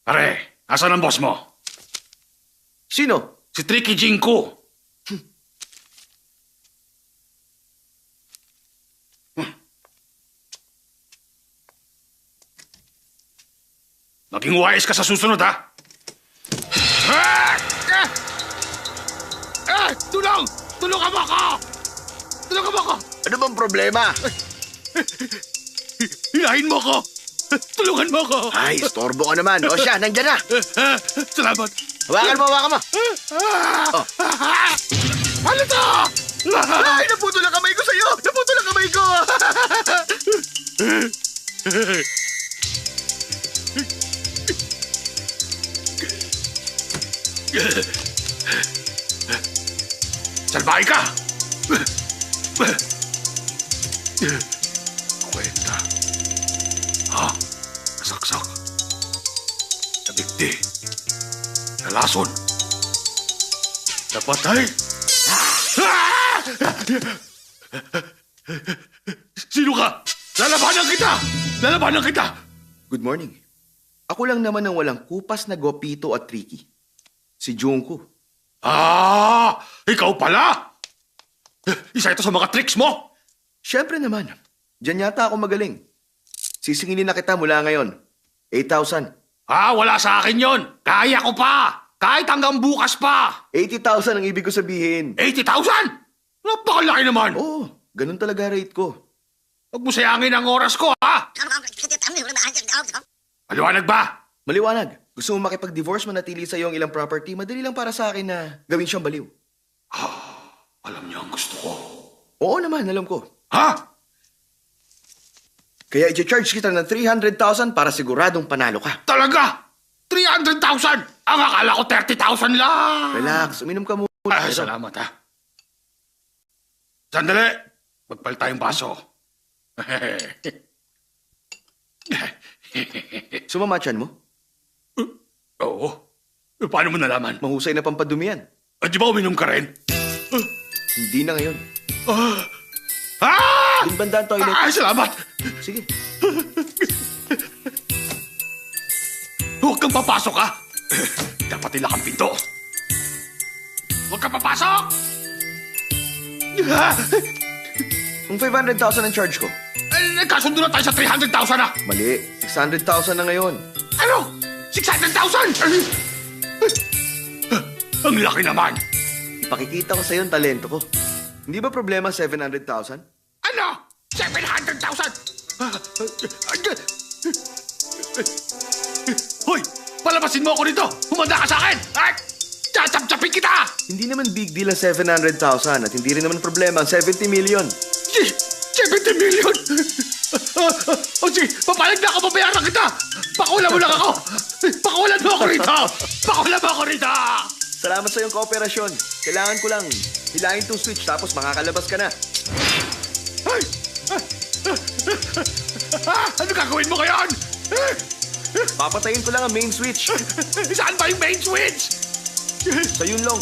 Pare, asan ang boss mo? Sino? Si Tricky Jinko. Maging wise ka sa susunod, ha? Tulong! Tulungan mo ako! Tulungan mo ako! Ano bang problema? Hilahin mo ako! Tulungan mo ako! Ay, istorbo ka naman. O siya, nandyan na. Salamat! Hawakan mo, hawakan mo. Oh. Ano to? Ay, naputol ang kamay ko sa'yo. Naputol ang kamay ko. Salbahe ka! Kwenta. Ha? Nasaksak. Nabigti. Nalason. Napatay. Sino ka? Lalabanan kita! Lalabanan kita! Good morning. Ako lang naman ang walang kupas na Gopito at Tricky. Si Junko. Ah! Ikaw pala! Isa ito sa mga tricks mo! Siyempre naman. Diyan yata ako magaling. Sisingilin na kita mula ngayon. 8,000. Ah, wala sa akin yon. Kaya ko pa! Kahit hanggang bukas pa! 80,000 ang ibig ko sabihin. 80,000? Napakalaki naman! Oo, ganun talaga rate ko. Huwag mo sayangin ang oras ko, ha? Maliwanag ba? Maliwanag. Gusto mo makipag-divorce, manatili sa iyo ang ilang property, madali lang para sa akin na gawin siyang baliw. Alam niyo ang gusto ko. Oo naman, alam ko. Ha? Kaya i-charge kita ng 300,000 para siguradong panalo ka. Talaga? 300,000? Ang akala ko 30,000 lang! Relax, uminom ka muna. Ay, salamat, ha? Sandali! Magpalit tayong baso. Sumamatchan mo? Oo. Paano mo nalaman? Mahusay na pampadumihan. Di ba uminom ka rin? Hindi na ngayon. Yung banda ang toilet. Ay, salamat! Sige. Huwag kang papasok, ha? Dapat nila kang pinto. Huwag kang papasok! Kung 500,000 ang charge ko. Nagkasundo na tayo sa 300,000, ha? Mali. 600,000 na ngayon. Ano? 600,000? Ang laki naman! Ipakikita ko sa'yo ang talento ko. Hindi ba problema 700,000? Ano? 700,000? Hoy! Palabasin mo ako dito! Humanda ka sa akin! At tsap-tsapin kita! Hindi naman big deal ang 700,000 at hindi rin naman problema ang 70 million. 70 million! O sige, papalag na ako, pabayaran kita! Pakulan mo lang ako! Pakulan mo ako rito! Pakulan mo ako rito! Salamat sa iyong kooperasyon. Kailangan ko lang hilahin tong switch tapos makakalabas ka na. Ay! Ano gagawin mo ngayon? Papatayin ko lang ang main switch. Saan ba yung main switch? Sa yun lang.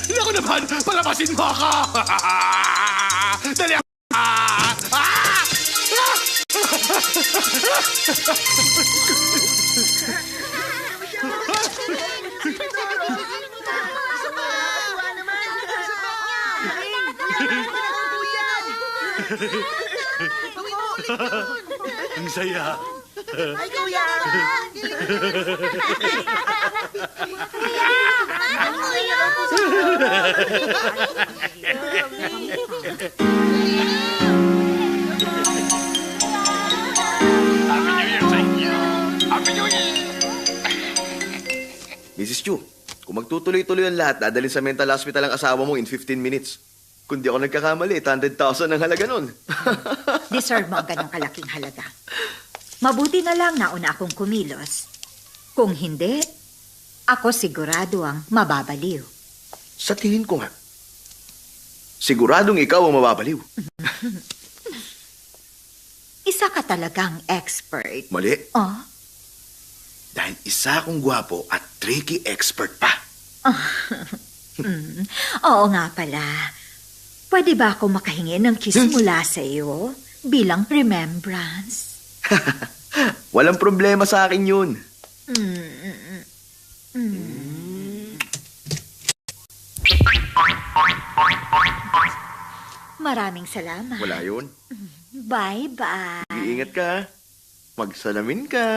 Hindi ako naman! Palabasin mo ako! Dali ako! Ang saya. Ay, kuya! Happy New Year sa inyo! Happy New Year! Mrs. Chu, kung magtutuloy-tuloy ang lahat, dadalhin sa mental hospital ang asawa mo in 15 minutes. Kung di ako nagkakamali, 800,000 ang halaga nun. Deserve mo ang ganong kalaking halaga. Mabuti na lang nauna akong kumilos. Kung hindi, ako sigurado ang mababaliw. Sa tingin ko nga, siguradong ikaw ang mababaliw. Isa ka talagang expert. Mali. Oh? Dahil isa akong gwapo at tricky expert pa. Oo nga pala. Pwede ba ako makahingi ng kiss mula sa iyo bilang remembrance? Walang problema sa akin yun. Maraming salamat. Wala yun. Bye-bye. Iingat ka. Magsalamin ka.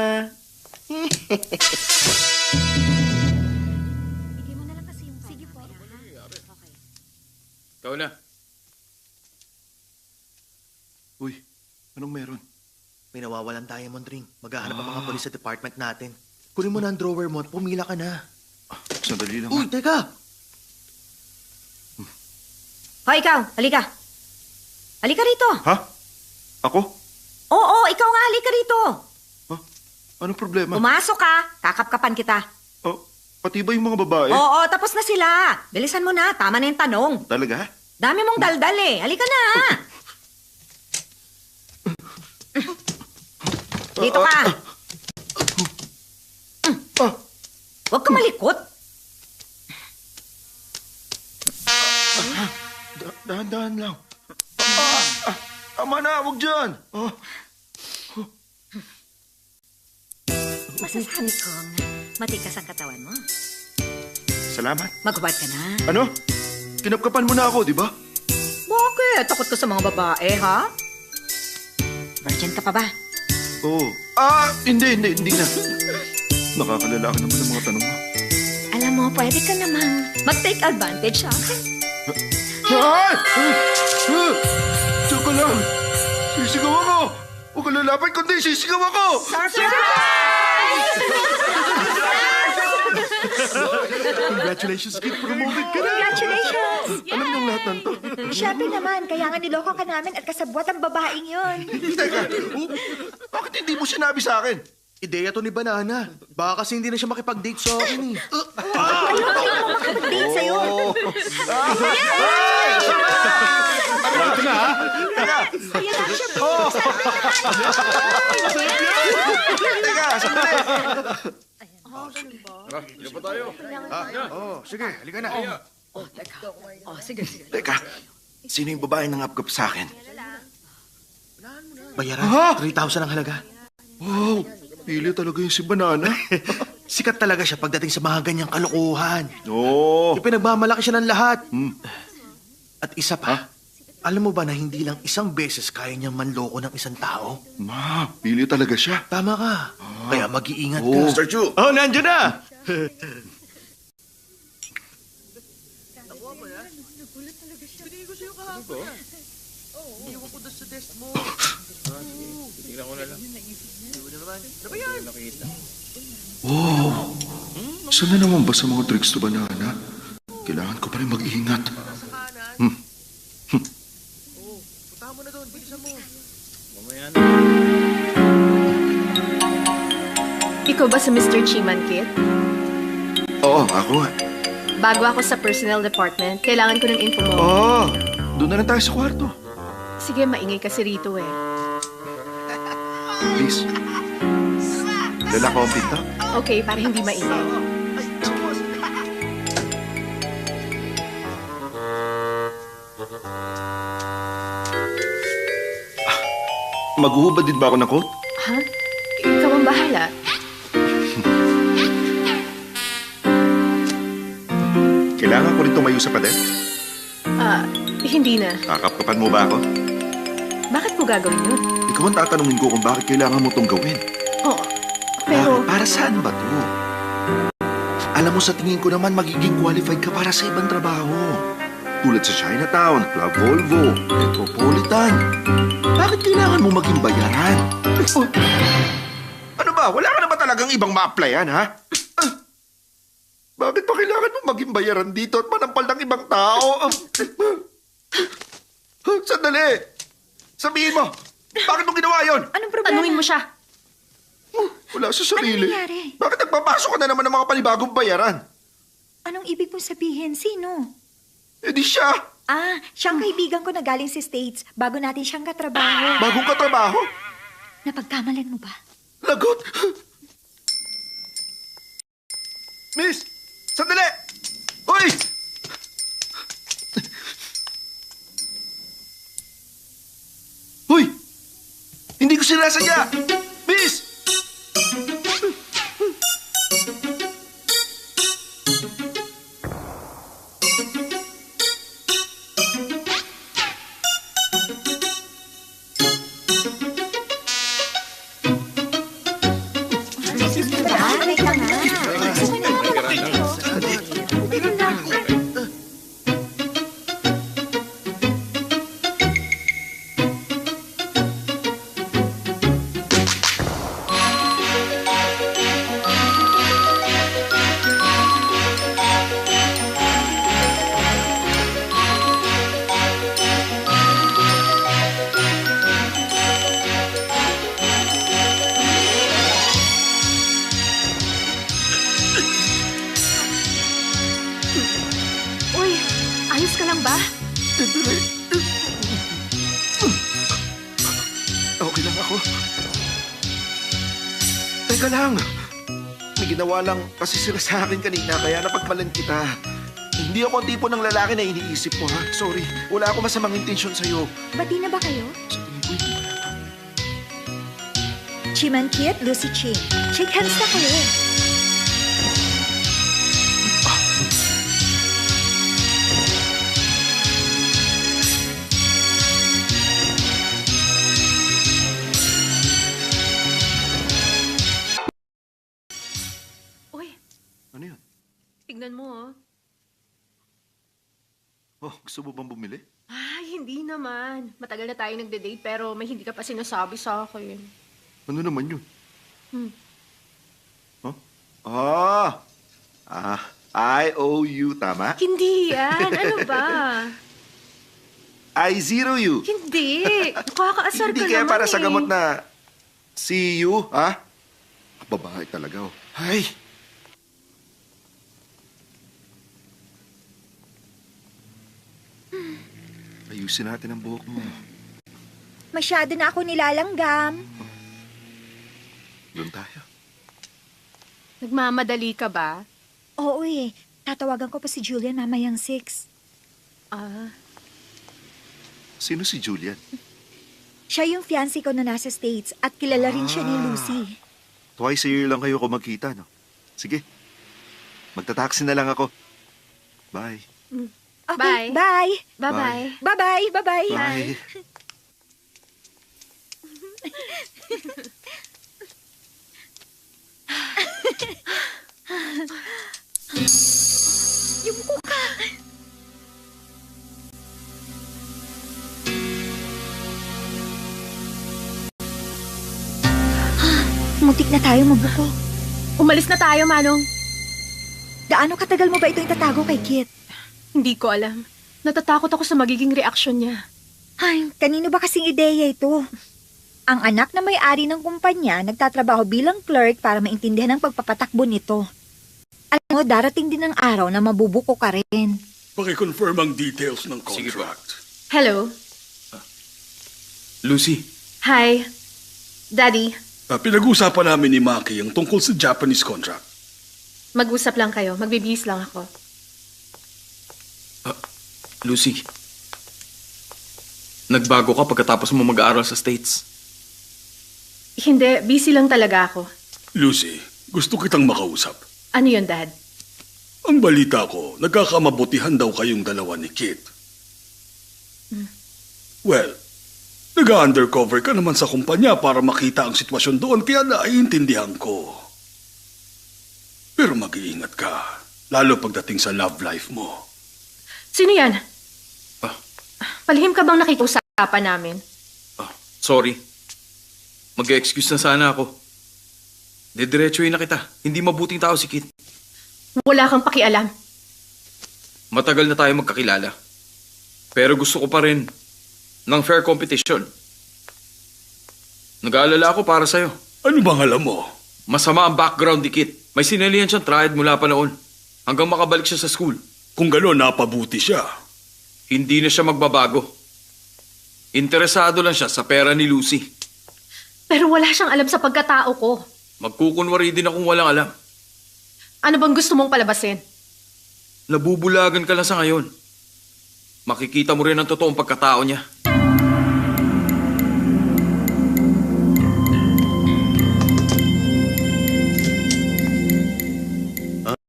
Bigay mo na lang kasi yung sige po. Okay. Ikaw na. Uy, anong meron? May nawawalan diamond ring. Maghahanap ang mga polis sa department natin. Kunin mo na ang drawer mo at pumila ka na. Sandali lang. Uy, teka! Hoy, ikaw! Halika! Halika rito! Ha? Ako? Oo, ikaw nga halika rito! Ha? Anong problema? Pumasok ka! Kakapkapan kita. Oh, pati ba yung mga babae? Oo, tapos na sila. Bilisan mo na, tama na yung tanong. Talaga? Dami mong daldal eh. Halika na! Dito ka! Huwag ka malikot. Dahan-dahan lang. Tama na, huwag dyan. Masasabi kong matikas ang katawan mo. Salamat. Magubad ka na. Ano? Kinapkapan mo na ako, di ba? Bakit? Takot ka sa mga babae, ha? Virgin ka pa ba? Oo. Hindi na. Nakakalalaki naman ang mga tanong mo. Alam mo, pwede ka namang mag-take advantage sa akin. Ay! Diyan ka lang. Sisigaw ako. Huwag ka lalapit kundi sisigaw ako. Congratulations, kid. Promoted ka na. Congratulations! Alam niyong lahat ng to. Siyempre naman, kaya nga niloko ka namin at kasabwat ang babaeng yon. Teka, bakit hindi mo sinabi sa akin? Ideya to ni Banana. Baka kasi hindi na siya makipag-date sa akin eh. Ayoko kayo mo makapag-date sa'yo. Ito na, ha? Kaya lang siya. Teka, sandali. Ito pa tayo. Sige, halika na. Sige. Teka, sino yung babae nang apgap sa akin? Bayaran, 3,000 ang halaga. Wow, pili talaga yung si Banana. Sikat talaga siya pagdating sa mga ganyang kalokohan. Oo. Ipinagmamalaki siya ng lahat. At isa pa, alam mo ba na hindi lang isang beses kaya niyang manloko ng isang tao? Ma, pili talaga siya. Tama ka. Kaya mag-iingat ka. Oo. Mr. Chu! Oh, nandiyan na! Tingnan ko na lang. Wow. Saan na naman ba sa mga tricks to Banana? Kailangan ko pa rin mag-ingat. Ikaw ba si Mr. Chiman, Kit? Oo, ako nga. Bago ako sa personnel department, kailangan ko ng info mo. Oo, doon na lang tayo sa kwarto. Sige, maingay kasi rito eh. Please. Lala ko ang pinto. Okay, para hindi maingay. Maghuhubad din ba ako ng coat? Ha? Ikaw ang bahala. Kailangan ko rin tumayo sa pader. Hindi na. Kakapkapan mo ba ako? Bakit ko gagawin yun? Ikaw ang tatanungin ko kung bakit kailangan mo itong gawin. Oo. Pero, Para saan ba to? Alam mo, sa tingin ko naman magiging qualified ka para sa ibang trabaho. Tulad sa Chinatown, Club Volvo, Metropolitan. Bakit kailangan mo maging bayaran? Ano ba? Wala ka na ba talagang ibang ma-applyan, ha? Bakit pa kailangan mo maging bayaran dito at manampal ng ibang tao? Sandali! Sabihin mo, bakit mo ginawa yon? Anong problema? tanungin mo siya. Wala sa sarili. Anong nangyari? Bakit nagpapasok ka na naman ng mga panibagong bayaran? Anong ibig mong sabihin? Sino? Eh di siya. Siyang kaibigan ko na galing sa States bago natin siyang katrabaho. Bagong katrabaho. Napagkamalan mo ba? Lagot. Miss! Sandali! Hoy! Hoy! Hindi ko sinasadya! Miss! ka lang ba? Okay lang ako. Teka lang. May ginawa lang kasi sila sa akin kanina kaya napagmalan kita. Hindi ako ang tipo ng lalaki na iniisip mo, ha? Sorry, wala ako masamang intensyon sa'yo. Bati na ba kayo? Sa tingin ko, hindi ba? Chiman Kit, Lucy Chi. Shake hands na kayo. Uy, Ano yun? tignan mo, oh. Oh, gusto mo bang bumili? Ay, hindi naman. Matagal na tayo nagde-date pero may hindi ka pa sinasabi sa akin. Ano naman yun? Hmm. Huh? I-O-U, tama? Hindi yan. Ano ba? I-0-U. Hindi. Nakakaasar Hindi ka kaya naman para sa eh. gamot na see-you, ha? Babae talaga, oh. Ay! Ayusin natin ang buhok mo. Masyado na ako nilalanggam. Doon tayo. Nagmamadali ka ba? Oo eh. Tatawagan ko pa si Julian mamayang 6. Ah, Sino si Julian? Siya yung fiancé ko na nasa States at kilala rin siya ni Lucy. Twice a year lang kayo kung magkita, no? Sige. Magta-taxi na lang ako. Bye. Okay, Bye. bye. bye-bye. Bye-bye, bye-bye. Bye. Yumuko ka. Muntik na tayo mabuko. Umalis na tayo, Manong. Gaano katagal mo ba ito itatago kay Kit? Hindi ko alam. Natatakot ako sa magiging reaksyon niya. Ay, kanino ba kasing ideya ito? Ang anak na may-ari ng kumpanya nagtatrabaho bilang clerk para maintindihan ang pagpapatakbo nito. Alam mo, darating din ang araw na mabubuko ka rin. Paki-confirm ang details ng Sige po. contract. Hello? Lucy, Hi. Daddy, Pinag-uusapan namin ni Maki ang tungkol sa Japanese contract. mag-usap lang kayo. Magbibihis lang ako. Lucy. Nagbago ka pagkatapos mo mag-aaral sa States. Hindi, busy lang talaga ako. Lucy, gusto kitang makausap. Ano yun, Dad? Ang balita ko, nagkakamabutihan daw kayong dalawa ni Kit. Well, nag-undercover ka naman sa kumpanya para makita ang sitwasyon doon kaya naiintindihan ko. Pero mag-iingat ka, lalo pagdating sa love life mo. Sino yan? Ah. Palihim ka bang nakikiusapan namin? Sorry. Mag-excuse na sana ako. Didiretsuhin na kita. Hindi mabuting tao si Kit. Wala kang pakialam. Matagal na tayo magkakilala. Pero gusto ko pa rin ng fair competition. Nag-aalala ako para sa'yo. Ano bang alam mo? Masama ang background ni Kit. May sinalihan siyang triad mula pa noon. Hanggang makabalik siya sa school. Kung gano'n, napabuti siya. Hindi na siya magbabago. Interesado lang siya sa pera ni Lucy. Pero wala siyang alam sa pagkatao ko. Magkukunwari din akong walang alam. Ano bang gusto mong palabasin? Nabubulagan ka lang sa ngayon. Makikita mo rin ang totoong pagkatao niya.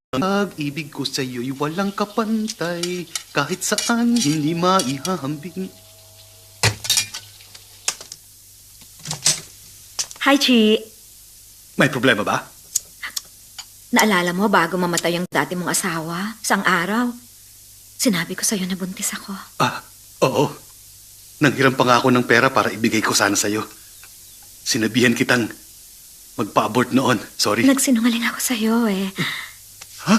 Pag-ibig ko sa'yo'y walang kapantay, kahit saan hindi maihahambing. Hi, Chi. May problema ba? Naalala mo bago mamatay ang dati mong asawa, sang araw, sinabi ko sa'yo na buntis ako. Oo. Nanghiram pa nga ako ng pera para ibigay ko sana sa'yo. Sinabihan kitang magpa-abort noon. Sorry. Nagsinungaling ako sa'yo eh. Ha?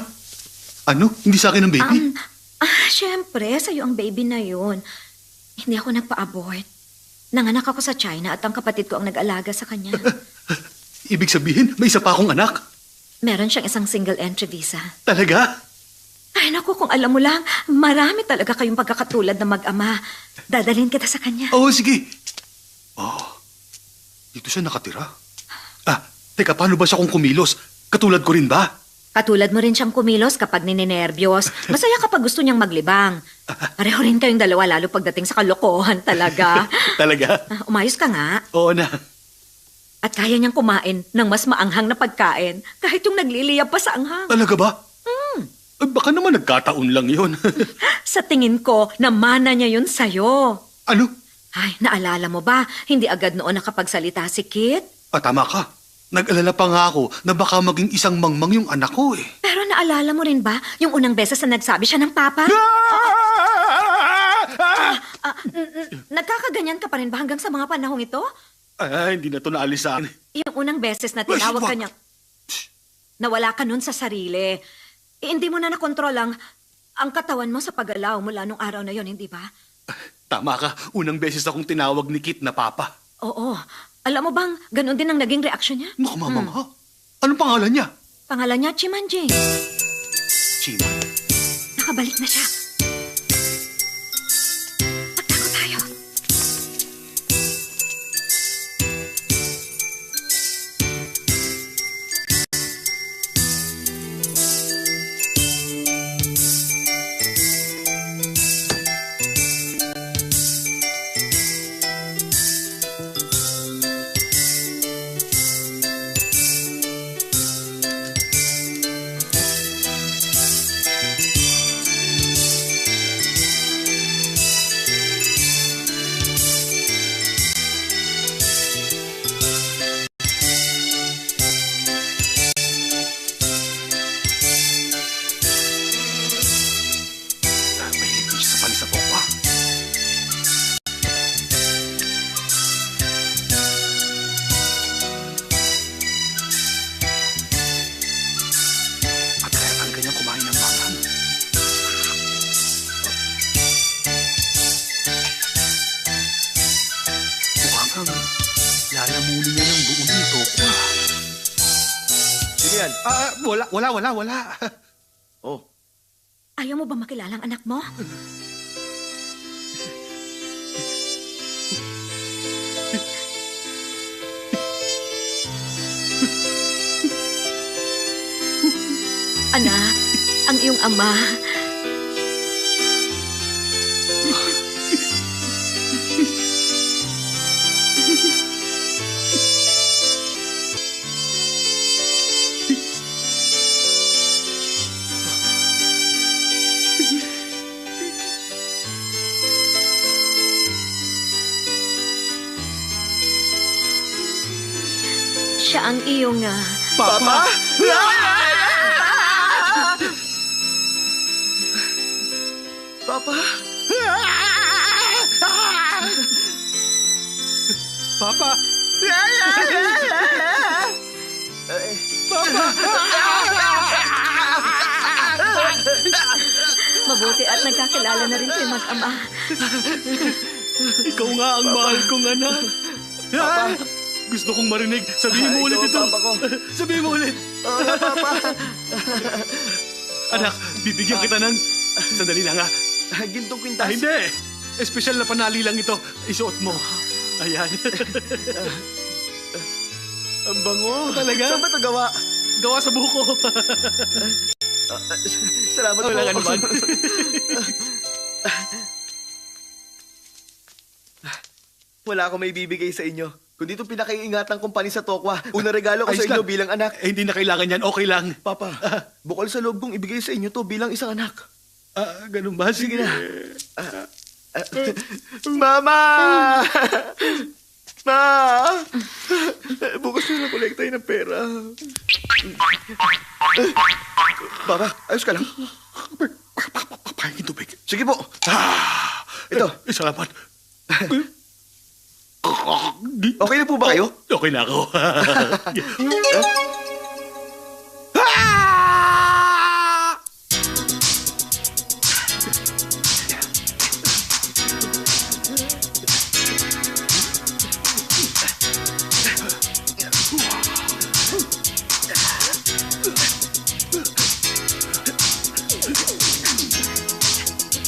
Ano? Hindi sa akin ang baby? Siyempre, sa'yo ang baby na yun. Hindi ako nagpa-abort. Nanganak ako sa China at ang kapatid ko ang nag-alaga sa kanya. Ibig sabihin, may isa pa akong anak. Meron siyang isang single entry visa. Talaga? Ay, naku, kung alam mo lang, marami talaga kayong pagkakatulad na mag-ama. Dadalhin kita sa kanya. Oo, sige. Oh, dito siya nakatira. Teka, paano ba siya kung kumilos? Katulad ko rin ba? Katulad mo rin siyang kumilos kapag ninenervyos. Masaya kapag gusto niyang maglibang. Pareho rin kayong dalawa, lalo pagdating sa kalokohan talaga. Talaga? Umayos ka nga. Oo na. At kaya niyang kumain ng mas maanghang na pagkain kahit yung nagliliyab pa sa anghang. Talaga ba? Baka naman nagkataon lang yun. Sa tingin ko, namana niya yun sa'yo. Ano? Ay, naalala mo ba? Hindi agad noon nakapagsalita si Kit. Tama ka. Nag-alala pa nga ako na baka maging isang mangmang yung anak ko eh. Pero naalala mo rin ba yung unang beses na nagsabi siya ng papa? Nagkakaganyan ka pa rin ba hanggang sa mga panahong ito? Hindi na to naalis sa akin. Yung unang beses na tinawag ka niya, nawala ka nun sa sarili. Hindi mo na nakontrol ang katawan mo sa paggalaw mula nung araw na yon, hindi ba? Tama ka. Unang beses akong tinawag ni Kit na papa. Oo. Alam mo bang, ganun din ang naging reaksyon niya? Naku, mamangha. Anong pangalan niya? Pangalan niya, Chimanjing. Chima. Nakabalik na siya. Magtago tayo. May hindi siya sa panis sa tokwa. At kaya ang ganyang kumain ng mangan. Mukhang ang lalamunin niya ng buo ng tokwa. Sino yan? Wala. Oh, Ayaw mo ba makilala ang anak mo? Anak, ang iyong ama. Siya ang iyong Papa? Papa? Papa? mabuti at nagkakilala na rin kayo mag-ama. Ikaw nga ang mahal kong anak. Papa? Gusto kong marinig. Sabihin mo ulit ito. Papa ko. Sabihin mo ulit. Oo na, Papa. Anak, bibigyan kita ng... Sandali lang ha. Gintong kwintas. Hindi. Espesyal na panali lang ito. Isuot mo. Ayan. Ang bango. Talaga? Saan ba ito gawa? Gawa sa buko. Salamat Wala ka po. naman. Wala akong may bibigay sa inyo. Kundi itong pinakaiingatang kumpanya sa Tokwa. Unang regalo ko sa Ayos inyo lang. bilang anak. Hindi na kailangan yan. Okay lang. Papa, bukol sa loob kong ibigay sa inyo to bilang isang anak. Ganun ba? Sige na. Mama! Ma! Bukas na lang kolekta ng pera. Papa, ayos ka lang? Pahingin tubig. Sige po. Ito. Salamat. Okay na po ba kayo? Okay na ako.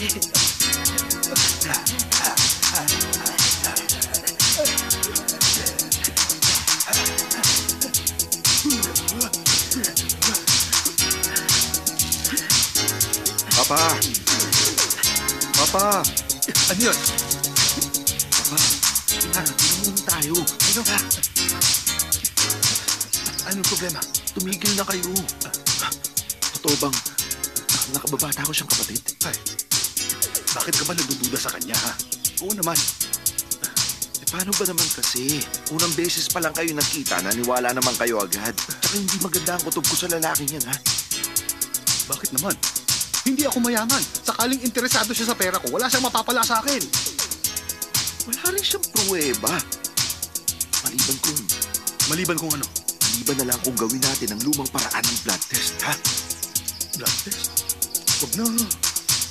Papa! Papa! Ano yun? Papa! Tingnan tayo. Ano ka? Anong problema? Tumigil na kayo. Totoo bang nakababata ko siyang kapatid? Ay, bakit ka ba nagdududa sa kanya, ha? Oo naman. Paano ba naman kasi? Unang beses pa lang kayo nakita, naniwala naman kayo agad. Tsaka hindi maganda ang kutob ko sa lalaking yan, ha? Bakit naman? Hindi ako mayaman. Sakaling interesado siya sa pera ko, wala siyang mapapala sa akin. Wala rin siyang pruweba. Maliban kung ano? Maliban na lang kung gawin natin ang lumang paraan ng blood test, ha? Blood test? Huwag na.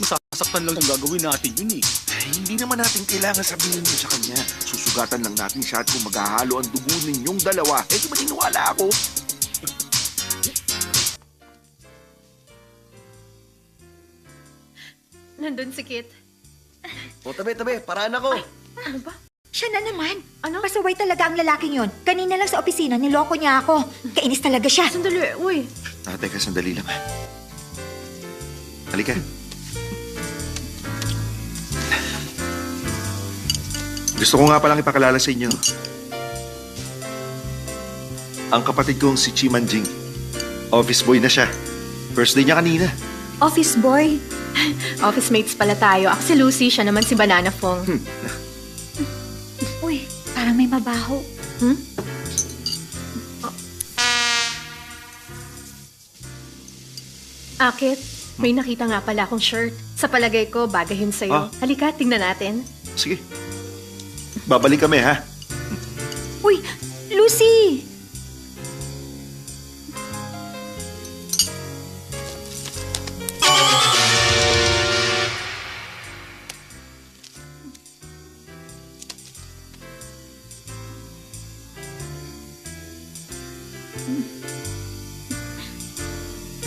Masasaktan lang kung gagawin natin yun eh. Hindi naman natin kailangan sabihin mo sa kanya. Susugatan lang natin siya at kung maghahalo ang dugo ninyong dalawa, di ba niniwala ako? Nandun si Kit. O, tabi, paraan ako. Ano ba? Siya na naman. Ano? Pasaway talaga ang lalaking yon. Kanina lang sa opisina, niloko niya ako. Kainis talaga siya. Sandali, uy. Teka, sandali lang, ha? Halika. Gusto ko nga palang ipakilala sa inyo. Ang kapatid kong si Chi Manjing. Office boy na siya. First day niya kanina. Office boy. Office mates pala tayo. Ako si Lucy, siya naman si Banana Fong. Uy, parang may mabaho. Akit, may nakita nga pala akong shirt. Sa palagay ko, bagahin sa'yo. Ah. Halika, tingnan natin. Sige. Babalik kami, ha? Uy, Lucy!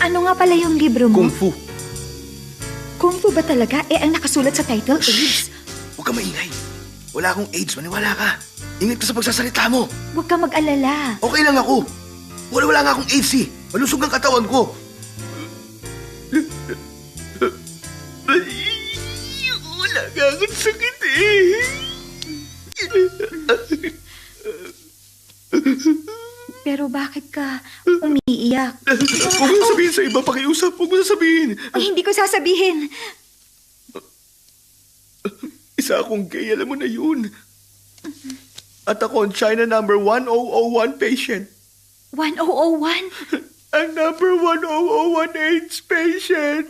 Ano nga pala yung libro mo? Kung Fu. Kung Fu ba talaga? Ang nakasulat sa title, AIDS. Huwag ka maingay. Wala akong AIDS, maniwala ka. Ingat ka sa pagsasalita mo. Huwag ka mag-alala. Okay lang ako. Wala nga akong AIDS, eh. Malusog ang katawan ko. Wala nga akong sakit, eh. Pero bakit ka umiiyak? Huwag mo sabihin sa iba, pakiusap. Huwag mo sabihin. Ang hindi ko sasabihin. Isa akong gay, alam mo na yun. At ako ang China number 1001 patient. 1001? Ang number 1001 AIDS patient.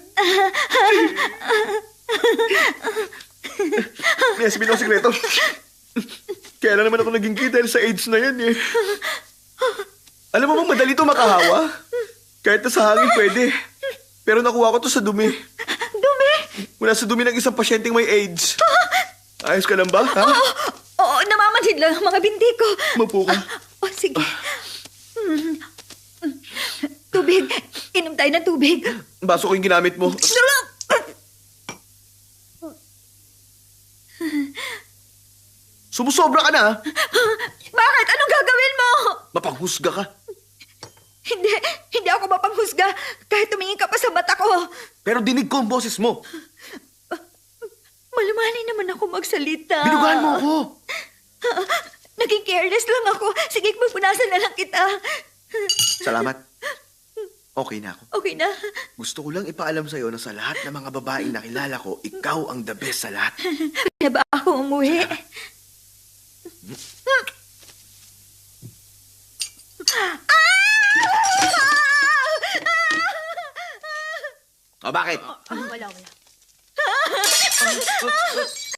May sabihin ako sikreto. Kaya lang naman ako naging gay dahil sa AIDS na yan, eh. Alam mo bang madali ito makahawa? Kahit na sa hangin pwede. Pero nakuha ko to sa dumi. Dumi? Mula sa dumi ng isang pasyenteng may AIDS. Ayos ka lang ba, ha? Oo, namamanhid lang ang mga binti ko. Mapo ka. Sige. Tubig. Inom tayo ng tubig. Baso ko yung ginamit mo. Sumusobra ka na, ha? Bakit? Anong gagawin mo? Mapanghusga ka. Hindi ako mapanghusga kahit tumingin ka pa sa mata ko. Pero dinig ko ang boses mo. Malumanay naman ako magsalita. Binugahan mo ako. Naging careless lang ako. Sige, magpunasan na lang kita. Salamat. Okay na ako. Okay na. Gusto ko lang ipaalam sa'yo na sa lahat ng mga babaeng nakilala ko, ikaw ang the best sa lahat. Na ba ako umuwi? O, bakit? Wala.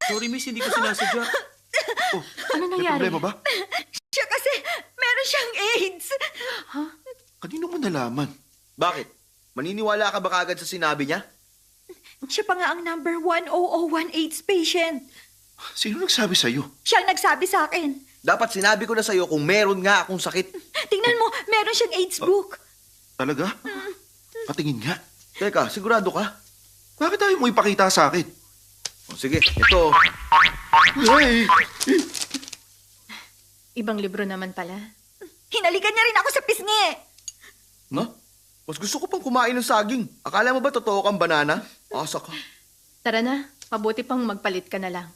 Sorry, miss, hindi ko sinasadya. Ano May nangyari? problema ba? Siya kasi meron siyang AIDS. Kanino mo nalaman? Bakit? Maniniwala ka ba kagad sa sinabi niya? Siya pa nga ang number 1001 AIDS patient. Sino nagsabi sa'yo? Siya ang nagsabi sa akin. Dapat sinabi ko na sa'yo kung meron nga akong sakit. Tingnan mo, meron siyang AIDS book. Talaga? Patingin nga. Teka, sigurado ka? Bakit ayaw mo ipakita sa akin? O, sige, ito. Ay! Ibang libro naman pala. Hinalikan niya rin ako sa pisngi. Na? Mas gusto ko pang kumain ng saging. Akala mo ba totoo kang banana? Asa ka. Tara na, mabuti pang magpalit ka na lang.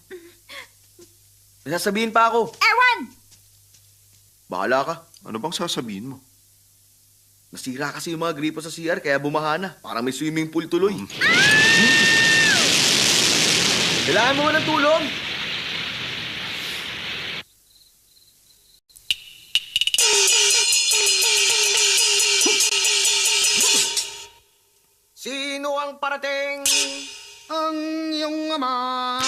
May sasabihin pa ako. Ewan! Bahala ka. Ano bang sasabihin mo? Nasira kasi yung mga gripo sa CR kaya bumaha na. Parang may swimming pool tuloy. Kailangan mo ba ng tulong? Sino ang parating? Ang iyong ama.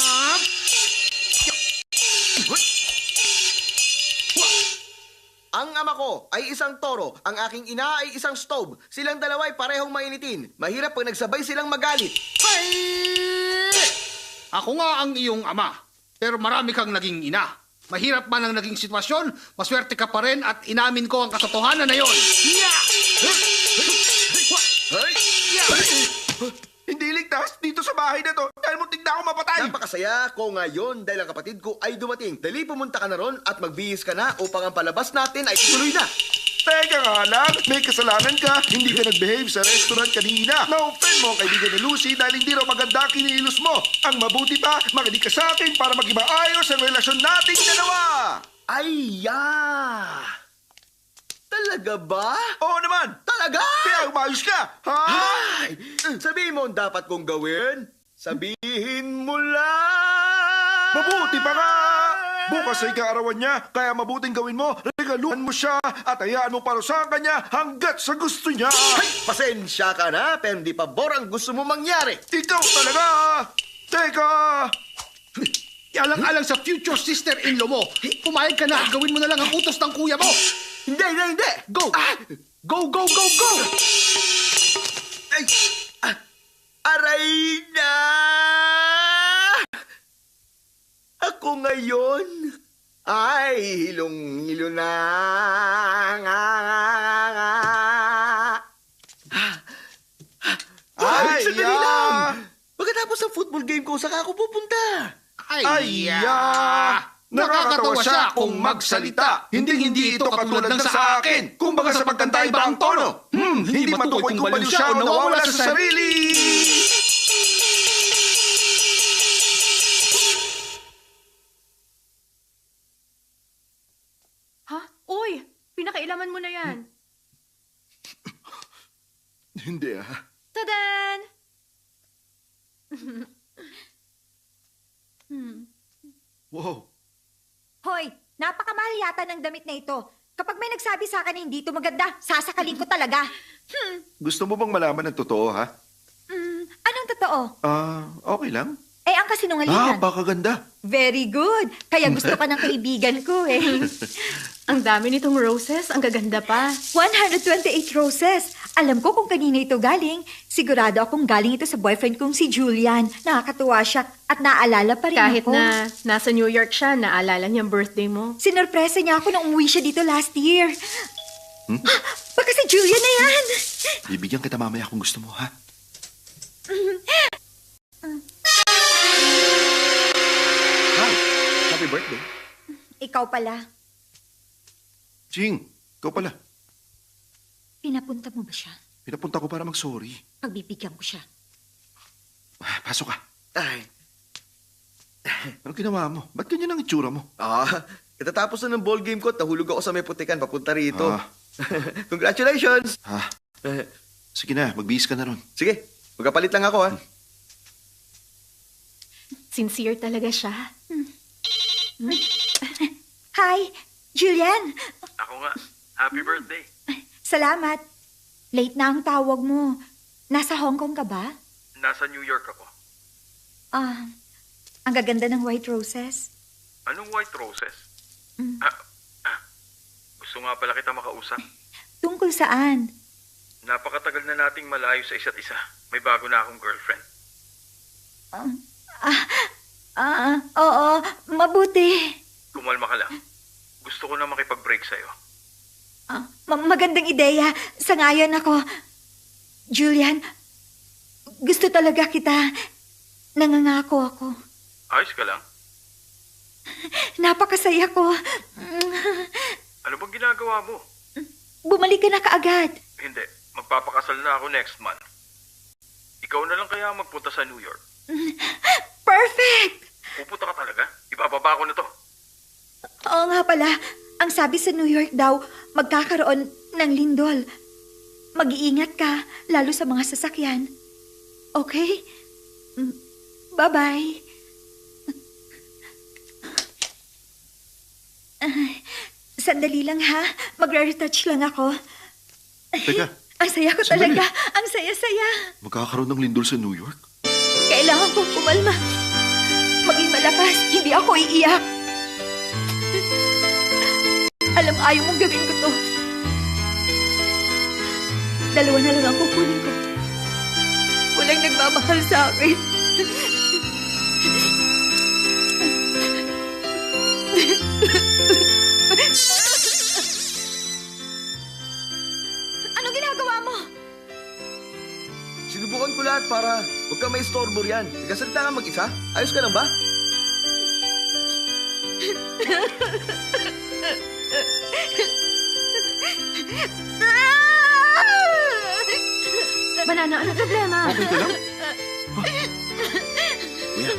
Ang ama ko ay isang toro, ang aking ina ay isang stove. Silang dalawa ay parehong mainitin. Mahirap pag nagsabay silang magalit. Ako nga ang iyong ama, pero marami kang naging ina. Mahirap man ang naging sitwasyon, maswerte ka pa rin at inamin ko ang katotohanan na yon. Hindi ligtas dito sa bahay na to dahil muntik na ako mapatay. Napakasaya ko ngayon dahil ang kapatid ko ay dumating. Dali pumunta ka na ron at magbihis ka na upang ang palabas natin ay ituloy na. Teka nga lang, may kasalanan ka. Hindi ka nag-behave sa restaurant kanina. Na-offend mo ang kaibigan ni Lucy dahil hindi raw maganda ang kinilos mo. Ang mabuti pa, makinig ka sa akin para maging maayos ang relasyon nating dalawa. Ay, Talaga ba? Oo naman. Talaga? Kaya umayos ka. Ha? Ay! Sabihin mo ang dapat kong gawin. Sabihin mo lang. Mabuti pa nga! Bukas ay kaarawan niya, kaya mabuting gawin mo, regaluhan mo siya at hayaan mo parusahan ka niya hanggat sa gusto niya. Ay, pasensya ka na, pero hindi pabor ang gusto mo mangyari. Ikaw talaga! Teka! Alang-alang sa future sister-in-law mo. Pumayag ka na at gawin mo na lang ang utos ng kuya mo. Hindi! Go! Go, go, go, go! Ay! Aray na! Ako ngayon ay hilong-hilo na. Ay, Sandali lang! Pagkatapos ng football game ko, saka ako pupunta. Ay, nakakatawa siya kung magsalita. Hindi ito katulad ng sa akin. Kumbaga sa pagkanta iba ang tono. Hindi matukoy kung baliw siya o nawawala sa sarili. Ha? Uy, pinakailaman mo na yan. Hindi Tadan! Wow. Hoy, napakamahal yata ng damit na ito. Kapag may nagsabi sa akin na hindi ito maganda, sasakalin ko talaga. Gusto mo bang malaman ng totoo, ha? Anong totoo? Okay lang. Eh, ang kasinungalingan. Baka ganda. Very good. Kaya gusto ka ng kaibigan ko eh. Ang dami nitong roses, ang gaganda pa. 128 roses. Alam ko kung kanina ito galing. Sigurado akong galing ito sa boyfriend kong si Julian. Nakakatuwa siya at naaalala pa rin Kahit ako. na nasa New York siya, naalala niya ang birthday mo. Sinorpresa niya ako nung umuwi siya dito last year. Baka si Julian na yan. Bibigyan kita mamaya kung gusto mo, ha? Hi, happy birthday. Ikaw pala. Ching, ikaw pala. Pinapunta mo ba siya? Pinapunta ko para mag-sorry. Pagbibigyan ko siya. Pasok ka. Ay, Ano ginawa mo? Ba't ganyan ang itsura mo? katatapos na ng ball game ko at nahulog ako sa may putikan papunta rito. Ah. Congratulations! Sige na, magbihis ka na ron. Sige, magkapalit lang ako, ha? Sincere talaga siya. Hi, Julian. Ako nga. Happy birthday. Salamat. Late na ang tawag mo. Nasa Hong Kong ka ba? Nasa New York ako. Ang gaganda ng white roses. Anong white roses? Gusto nga pala kita makausap. Tungkol saan? Napakatagal na nating malayo sa isa't isa. May bago na akong girlfriend. Oo, mabuti. Kumalma ka lang. Gusto ko na makipag-break sa'yo. Magandang ideya. Sangayon ako. Julian, gusto talaga kita. Nangangako ako. Ayos ka lang? Napakasaya ko. Ano bang ginagawa mo? Bumalik ka na kaagad. Hindi. Magpapakasal na ako next month. Ikaw na lang kaya magpunta sa New York. Perfect! Pupunta ka talaga? Ibababa ko na to. Oo nga pala, ang sabi sa New York daw, magkakaroon ng lindol. Mag-iingat ka, lalo sa mga sasakyan. Okay? Bye-bye. Sandali lang ha, magre-retouch lang ako. Teka, Ang saya ko sandali. talaga, ang saya-saya. magkakaroon ng lindol sa New York? Kailangan kong kumalma. Maging malakas, hindi ako iiyak. Alam, ayaw mong gawin ko to. Dalawa na lang ang kukunin ko. Walang nagmamahal sa akin. Anong ginagawa mo? Sinubukan ko lahat para huwag ka may istorbo riyan. Nagkasalita ka mag-isa? Ayos ka lang ba? Banana, ano problema? Okay ka lang? Kuya,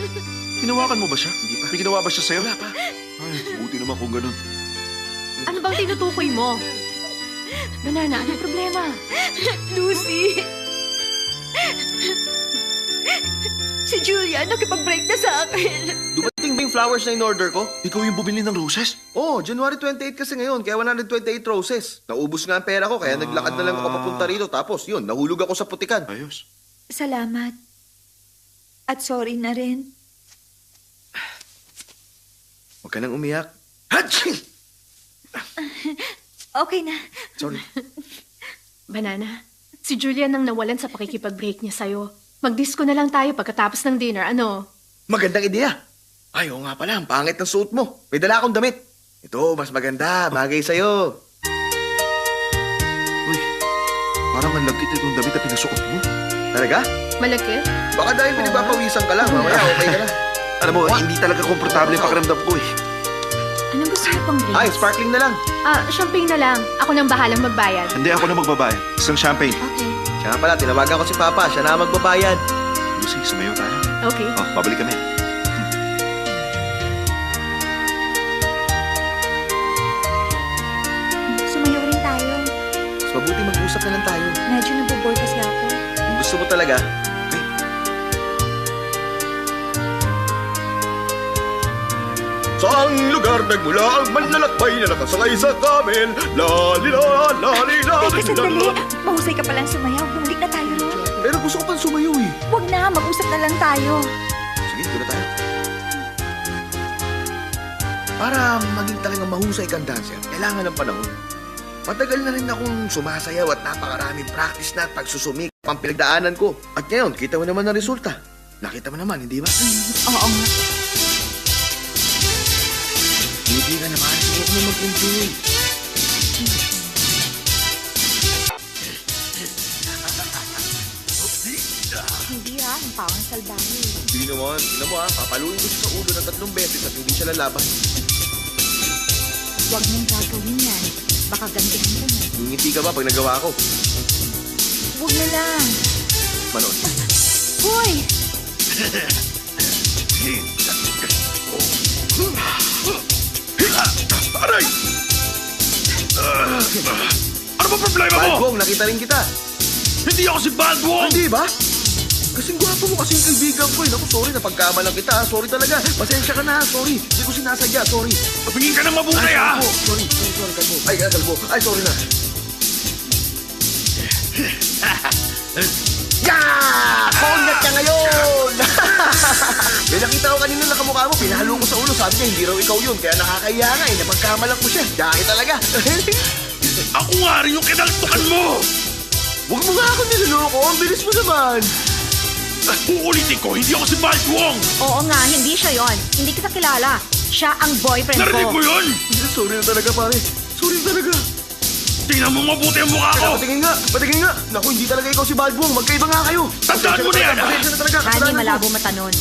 hinawakan mo ba siya? Hindi pa. May ginawa ba siya sa'yo? Wala pa. Ay, buti naman kung ganun. Ano bang tinutukoy mo? Banana, ano problema? Lucy! Si Julia, nakipag-break na sa akin. Dumating ba yung flowers na in-order ko? Ikaw yung bumili ng roses? Oh, January 28 kasi ngayon, kaya 128 roses. Naubos nga ang pera ko, kaya naglakad na lang ako papunta rito. Tapos yun, nahulog ako sa putikan. Ayos. Salamat. At sorry na rin. Huwag ka nang umiyak. Haching! Okay na. Sorry. Banana, si Julia nang nawalan sa pakikipag-break niya sa'yo. Mag-disco na lang tayo pagkatapos ng dinner, ano? Magandang ideya. Ay, oo nga pala, ang pangit ng suot mo. May dala akong damit. Ito, mas maganda. Bagay sa'yo. Uy, parang ang lagkit itong damit na pinasuot mo. Talaga? Malagkit? Baka dahil pinagpapawisan ka lang. Mamaya, okay ka na. Alam mo, hindi talaga komportable yung pakiramdam ko eh. Anong gusto mo pang drinks? Ay, sparkling na lang. Champagne na lang. Ako nang bahalang magbayad. Hindi ako na magbabayad. Isang champagne. Okay. Siya nga pala, tinawagan ko si Papa. Siya na ang magbabayad. Lucy, sumayo tayo. Okay. Oh, babalik kami. Sumayo rin tayo. Mas mabuti mag-usap na lang tayo. Medyo nabobore kasi ako. Kung gusto mo talaga, Saang lugar nagmula ang manlalakbay na nakasakay sa camel? Lalila, lalila, Teka, sandali. Mahusay ka palang sumayaw. Bumalik na tayo ron. pero gusto ko pang sumayo eh. Huwag na, mag-usap na lang tayo. Sige, doon na tayo. Para maging talagang mahusay kang dancer, kailangan ng panahon. Matagal na rin akong sumasayaw at napakaraming practice na at pagsusumik ang pinagdaanan ko. At ngayon, kita mo naman ang resulta. Nakita mo naman, hindi ba? Oo nga. Hindi ka naman. Huwag mo mag-enjoy. Hindi ha, ang pawang salbahe. Hindi naman. Tingnan mo ha, papaluin ko siya sa ulo ng 3 beses at hindi siya lalaban. Huwag mong gagawin yan. Baka gantihan ka na. Ngingiti ka ba pag nagawa ko? Huwag na lang. Manood. Hoy! Aray! Ano ba problema mo? Balbong, nakita rin kita. Hindi ako si Baldwong! Hindi ba? Kasing gwapo mo, kasing kaibigan ko eh. Naku, sorry, napagkamalang kita. Sorry talaga. Pasensya ka na, sorry. Hindi ko sinasadya, sorry. Pagpingin ka ng mabuti, ha? Kalbo. Sorry, kalbo. Ay, kalbo. Ay, sorry na. Yeah! Kongat ka ngayon! May nakita ko kanina na kamukha mo, pinahalo ko sa ulo. Sabi niya, hindi raw ikaw yun. Kaya nakakahiya nga eh. Napagkamalang ko siya. Dahil talaga. Ako nga rin yung kinaltukan mo! Huwag mo nga ako niloloko. Ang bilis mo naman. Uulitin ko, hindi ako si Baldwong! Oo nga, hindi siya yon. Hindi kita kilala. Siya ang boyfriend Narinig mo yun? Sorry na talaga, pare. Sorry na talaga. Tingnan mo mabuti ang mukha ko! Patingin nga, patingin nga. Naku, hindi talaga ikaw si Balbong. Magkaiba nga kayo. Tandaan mo na yan, ha? Pasensya na talaga. Hani, kasalanan ko. malabo mata nun.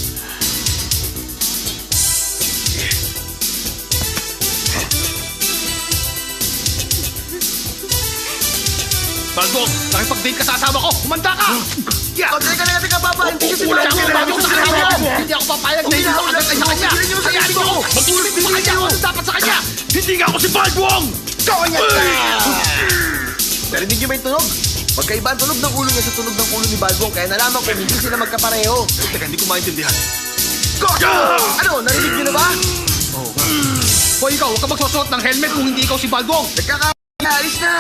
Baldong, nakipag-date ka sa asawa ko. Kumanda ka! Yeah! Teka, Papa. Hindi kasi Wala sinabi akong ko. bago sa kanya! Hindi ako papayag na hindi Hindi mo agad sa kanya! Hindi niyo Hayaan niyo ako! Magtuloy mo kanya ako! Ano dapat sa kanya? Hindi nga ako si Baldwong! Narinig niyo ba yung tunog? Magkaiba ang tunog ng ulo niya sa tunog ng ulo ni Balbong, kaya nalaman ko hindi sila magkapareho. Teka, hindi ko maintindihan. Ano, narinig niyo na ba? O ikaw, huwag ka magsusuot ng helmet kung hindi ikaw si Baldong! Nagkakaalis na!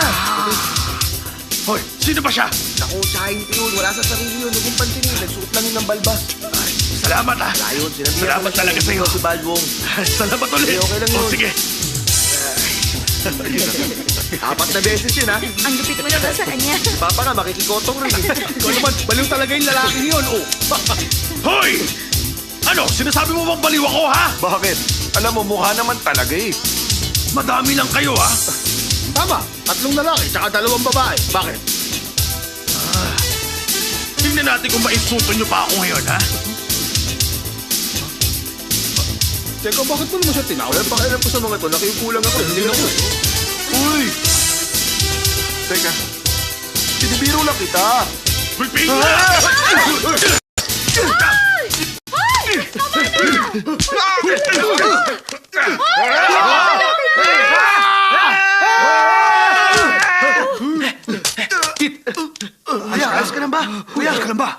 Hoy, sino ba siya? Naku, tsahin ko yun. Wala sa sarili yun. Huwag mong pantinin. Nagsuot lang yun ng balbas. Salamat ah. Ayun, sinabi Salamat talaga sa'yo. Si Balbong. Salamat ulit. Okay lang yun. Oh, sige. 4 na beses yun, ha? Ang lupit mo naman sa kanya. Si Papa nga, makikikotong rin. Ikaw naman, baliw talaga yung lalaking yun, oh! Hoy! Ano, sinasabi mo bang baliw ako, ha? Bakit? Alam mo, mukha naman talaga eh. Madami lang kayo, ha? Tama, 3 lalaki, tsaka 2 babae. Bakit? Tingnan natin kung maisulto nyo pa ako ngayon, ha? Teka, bakit mo naman siya tinawag? Wala pakialam ko sa mga to. Nakiyupo lang ako. Hindi na ako. Uy! Teka, sinibiro lang kita. Pipig! Ayos ka na ba? Kuya, ka lang ba?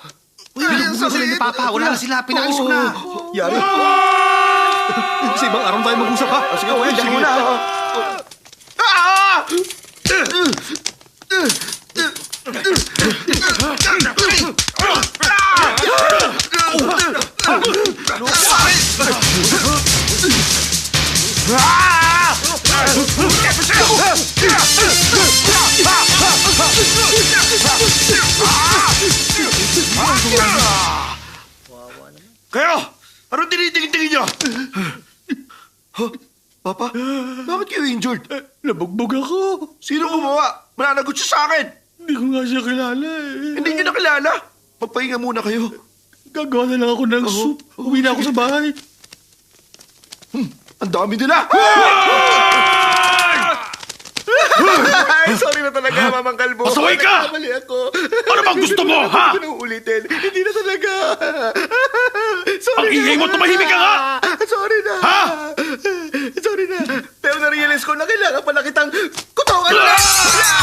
Binugbog na sila ni Papa, wala na sila, pinaalis ko na. Yari. Sa ibang araw tayo mag-usap, ha? Sige, kuya, dyan muna. Kayo! Anong tinitingin-tingin niyo? Huh? Papa, bakit kayo injured? Nabugbog ako. Sino gumawa? Mananagot siya sa akin. Hindi ko nga siya kilala, eh. Hindi niyo nakilala. Magpahinga muna kayo. Gagawa na lang ako ng soup. Uwi na ako sa bahay. Ang dami nila! Ay, sorry na talaga, Mamang Kalbo. Pasaway ka! Nagkamali ako. Ano bang gusto mo, ha? Hindi ko na uulitin. Hindi na talaga. Sorry Ang ingay mo, tumahimik ka nga! Sorry na. Ha? Sorry na. Pero na-realize ko na kailangan pala kitang kutawan na.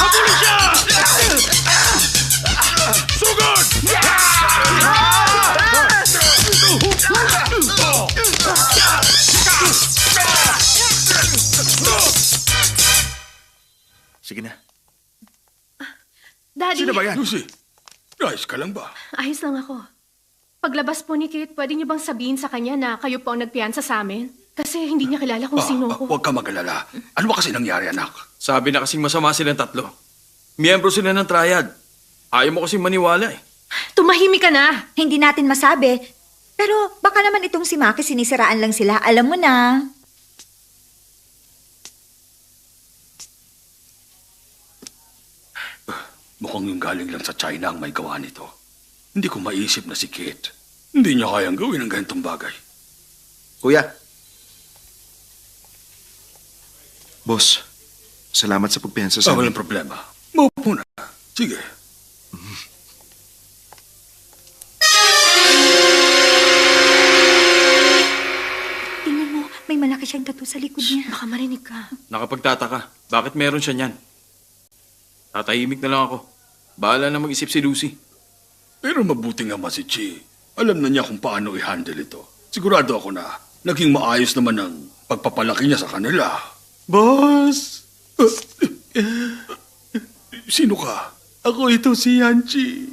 Habulin siya! Sugod! Sige na. Daddy, Sino ba yan? Lucy, nice ka lang ba? ayos lang ako. Paglabas po ni Kate, pwede niyo bang sabihin sa kanya na kayo po ang nagpiyansa sa amin? Kasi hindi niya kilala kung sino ako. Huwag ka mag-alala. Ano ba kasi nangyari, anak? Sabi na kasing masama silang tatlo. Miyembro sila ng triad. Ayaw mo kasing maniwala eh. Tumahimik ka na! Hindi natin masabi. Pero baka naman itong si Maki sinisiraan lang sila. Alam mo na. Mukhang yung galing lang sa China ang may gawa nito. Hindi ko maisip na si Kate. Hindi niya kayang gawin ang ganitong bagay. Kuya, Boss, salamat sa pagpiyansa sa Walang amin. problema. Maupo na. Sige. Tingnan mo, may malaki siyang tattoo sa likod niya. Baka marinig ka. Nakapagtataka. Bakit meron siya niyan? Tatahimik na lang ako. Bahala na mag-isip si Lucy. Pero mabuti nga si Chi. Alam na niya kung paano i-handle ito. Sigurado ako na naging maayos naman ang pagpapalaki niya sa kanila. Boss! Sino ka? Ako ito si Yanchi.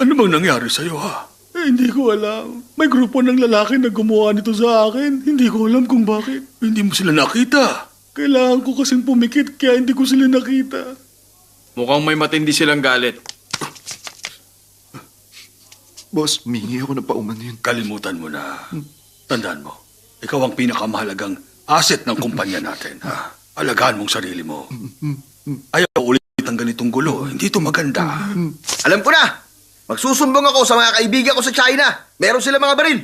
Ano bang nangyari sa'yo, ha? Hindi ko alam. May grupo ng lalaki na gumawa nito sa akin. Hindi ko alam kung bakit. Hindi mo sila nakita. Kailangan ko kasing pumikit kaya hindi ko sila nakita. Mukhang may matindi silang galit. Boss, humingi ako ng pauman yun. Kalimutan mo na. Tandaan mo, ikaw ang pinakamahalagang asset ng kumpanya natin. Ha? Alagaan mong sarili mo. Ayaw ulit ang ganitong gulo. Hindi ito maganda. alam ko na. Magsusumbong ako sa mga kaibigan ko sa China. Meron sila mga baril.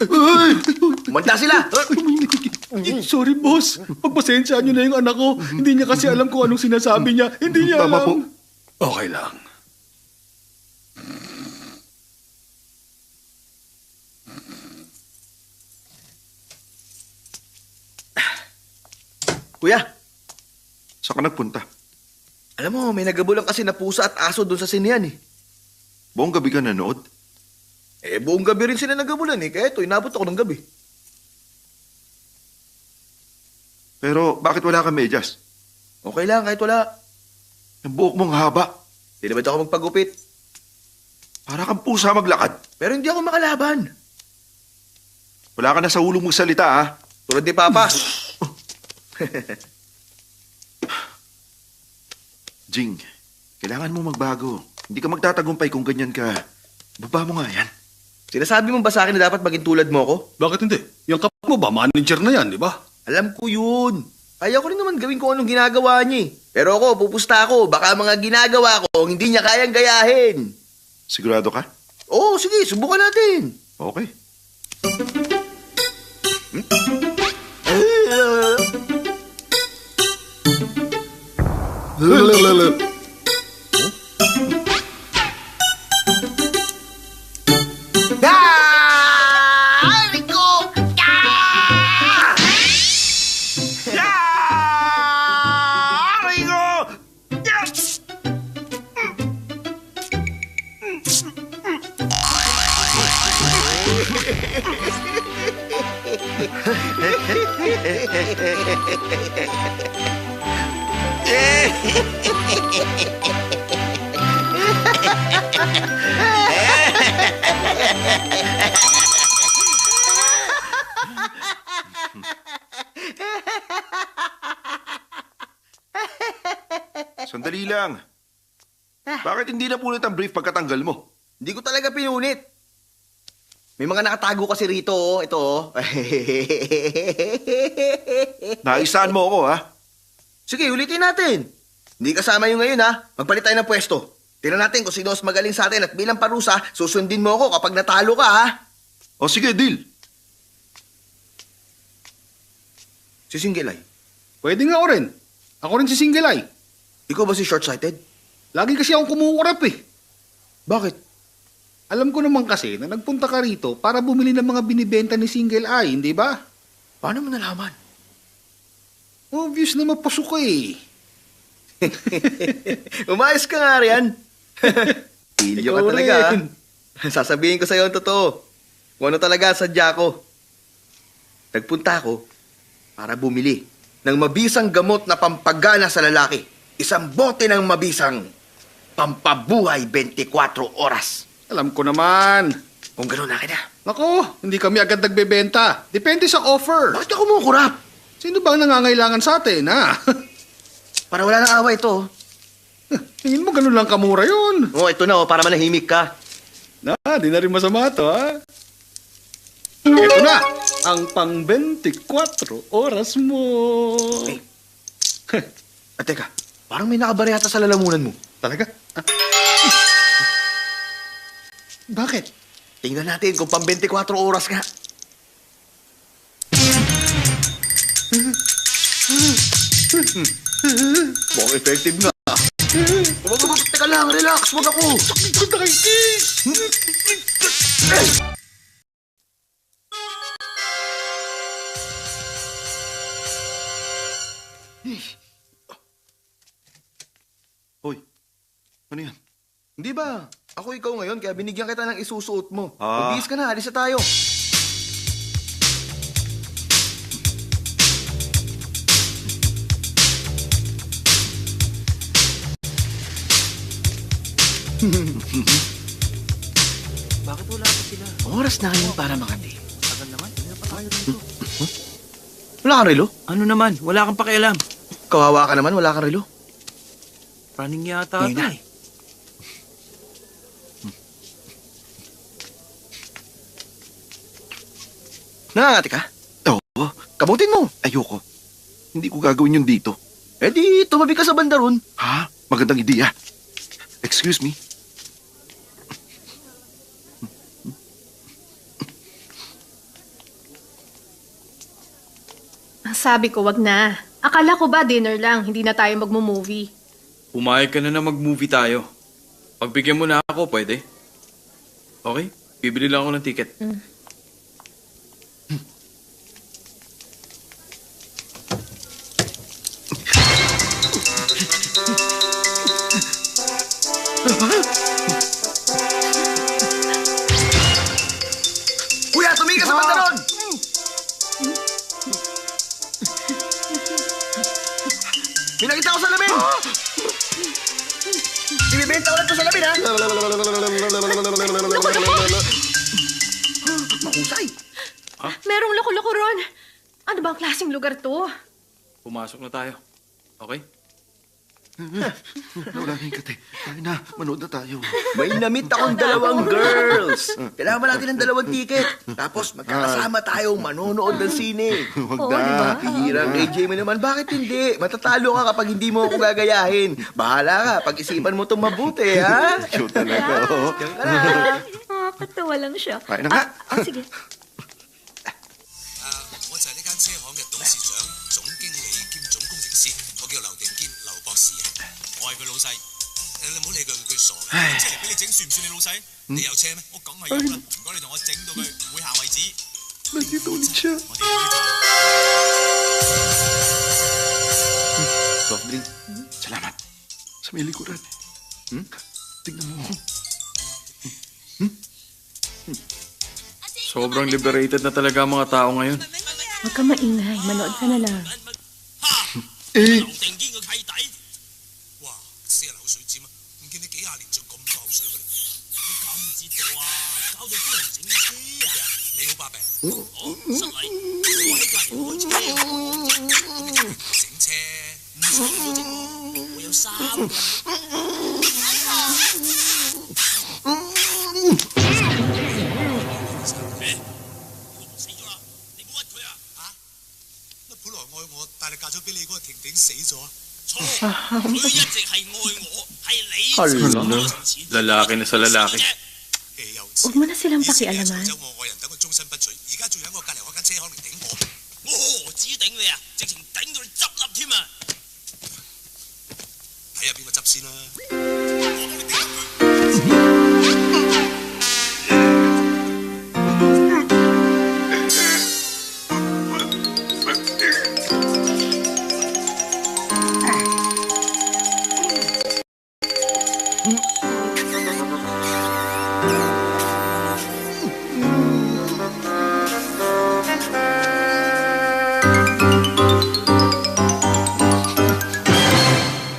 Umanda sila. Sorry, boss. Pagpasensyaan niyo na yung anak ko. Hindi niya kasi alam kung anong sinasabi niya. Hindi niya Tama alam. po. Okay lang. Kuya, Saan ka nagpunta? alam mo, may nagabulang kasi na pusa at aso doon sa sinihan eh. Buong gabi ka nanood? Buong gabi rin sila nagabulan eh. Kaya ito, inabot ako ng gabi. Pero bakit wala ka medyas? Okay lang, kahit wala. Ang buhok mong haba. Hindi naman ako magpagupit. Para kang pusa maglakad. Pero hindi ako makalaban. Wala ka na sa ulong magsalita, ha? Tulad ni Papa. Jing, kailangan mo magbago. Hindi ka magtatagumpay kung ganyan ka. Baba mo nga yan. Sinasabi mo ba sa akin na dapat maging tulad mo ako? Bakit hindi? Yung kapatid mo ba, manager na yan, di ba? Alam ko yun. Kaya ko rin naman gawin kung anong ginagawa niya eh. Pero ako, pupusta ako. Baka mga ginagawa ko, hindi niya kayang gayahin. Sigurado ka? Oo, sige, subukan natin. Okay. Ay, Rico! Sandali lang. Bakit hindi na punit ang brief pagkatanggal mo? Hindi ko talaga pinunit. May mga nakatago kasi rito, oh. Ito, oh. Naisaan mo ako, ha? Sige, ulitin natin. Hindi kasama yung ngayon, ha? Magpalit tayo ng pwesto. Tingnan natin kung sino mas magaling sa atin at bilang parusa, susundin mo ako kapag natalo ka, ha? O sige, deal. Si Single Eye. Pwede nga ako rin. Ako rin si Single Eye. Ikaw ba si Short-Sighted? Lagi kasi akong kumukurap eh. Bakit? Alam ko naman kasi na nagpunta ka rito para bumili ng mga binibenta ni Single Eye, hindi ba? Paano mo nalaman? Obvious na mapasok ka eh. Umayos ka nga riyan. Pilyo ka Ikaw talaga, ha? rin. Sasabihin ko sa'yo ang totoo. Kung ano talaga sadya ko. Nagpunta ako para bumili ng mabisang gamot na pampagana sa lalaki. Isang bote ng mabisang pampabuhay 24 oras. Alam ko naman. Kung gano'n na na. Nako, hindi kami agad nagbebenta. Depende sa offer. Bakit ako kumukurap? Sino ba ang nangangailangan sa atin, ha? Para wala nang away ito. Tingin mo ganun lang kamura yun. Oh, ito na, para manahimik ka. Di na rin masama to, ha? Ito na, ang pang 24 oras mo. Eh. At teka, parang may nakabara yata sa lalamunan mo. Talaga? Ah. Bakit? Tingnan natin kung pang 24 oras ka. Mukhang effective nga. Teka lang, relax, wag ako. Ganda kay Kiss! Hoy, ano yan? Hindi ba? Ako ikaw ngayon, kaya binigyan kita ng isusuot mo. Ah. Magbihis ka na, alis na tayo. Bakit wala pa sila? Oras na ngayon para makati. Tagal naman. Ano pa tayo rito? Wala kang relo? Ano naman? Wala kang pakialam. Kawawa ka naman, wala kang relo. Running yata Ngayon ito na. eh. Nangangati ka? Oo, Kabutin mo. ayoko. Hindi ko gagawin yun dito. Eh di, tumabi ka sa banda ron. Ha? Magandang ideya. Excuse me? Sabi ko, wag na. Akala ko ba dinner lang, hindi na tayo magmo-movie. Pumayag ka na na mag-movie tayo. Pagbigyan mo na ako, pwede? Okay? Bibili lang ako ng ticket. Kuya, tumigil sa pantalon! May nakita ko sa lamin! Ibibenta ulit ko sa lamin, ha? Mahusay! Merong loko-loko ron. Ano ba ang klaseng lugar to? Pumasok na tayo. Okay? Wala na yung kate. Tayo na, manood na tayo. May namit akong dalawang girls. Kailangan ba natin ng dalawang ticket? Tapos magkakasama tayong manonood ng sine. Huwag Oo, na. di ba? Hirang AJ mo naman, bakit hindi? Matatalo ka kapag hindi mo ako gagayahin. Bahala ka, pag-isipan mo itong mabuti, ha? Shoot talaga, oh. Diyan ka na. Nakakatawa lang siya. Kain na nga. Sige. 我就係呢間車行嘅董事長、總經理兼總工程師，我叫劉定堅，劉博士啊。我係佢老細，你唔好理佢傻嘅。車嚟俾你整，算唔算你老細？你有車咩？我梗係有啦。唔該你同我整到佢會行為止。 Nandito ulit siya. 我哋有呢站。 Soft drink. Salamat. Sa may likuran. Tignan mo. Sobrang liberated na talaga ang mga tao ngayon. Huwag ka maingay. Manood ka na lang. 劉定堅個契弟，哇！死人口水尖啊！唔見你幾廿年仲咁多口水嘅，你搞唔知道啊！搞到幫人整車啊！你好把柄，好失禮，我喺隔離開車，整車唔使我整喎，我有3個。死咗啦！你唔好屈佢啊！嚇！乜本來愛我，但係嫁咗俾你嗰個婷婷死咗啊？錯，佢一直係愛我，係你Hala, lalaki na sa lalaki. 氣又 Huwag mo na silang pakialaman. 走我愛人等我終身不娶，而家仲喺我隔離開間車行嚟頂我，我何止頂你啊，直情頂到你執笠添啊！睇下邊個執先啦。我幫你頂佢。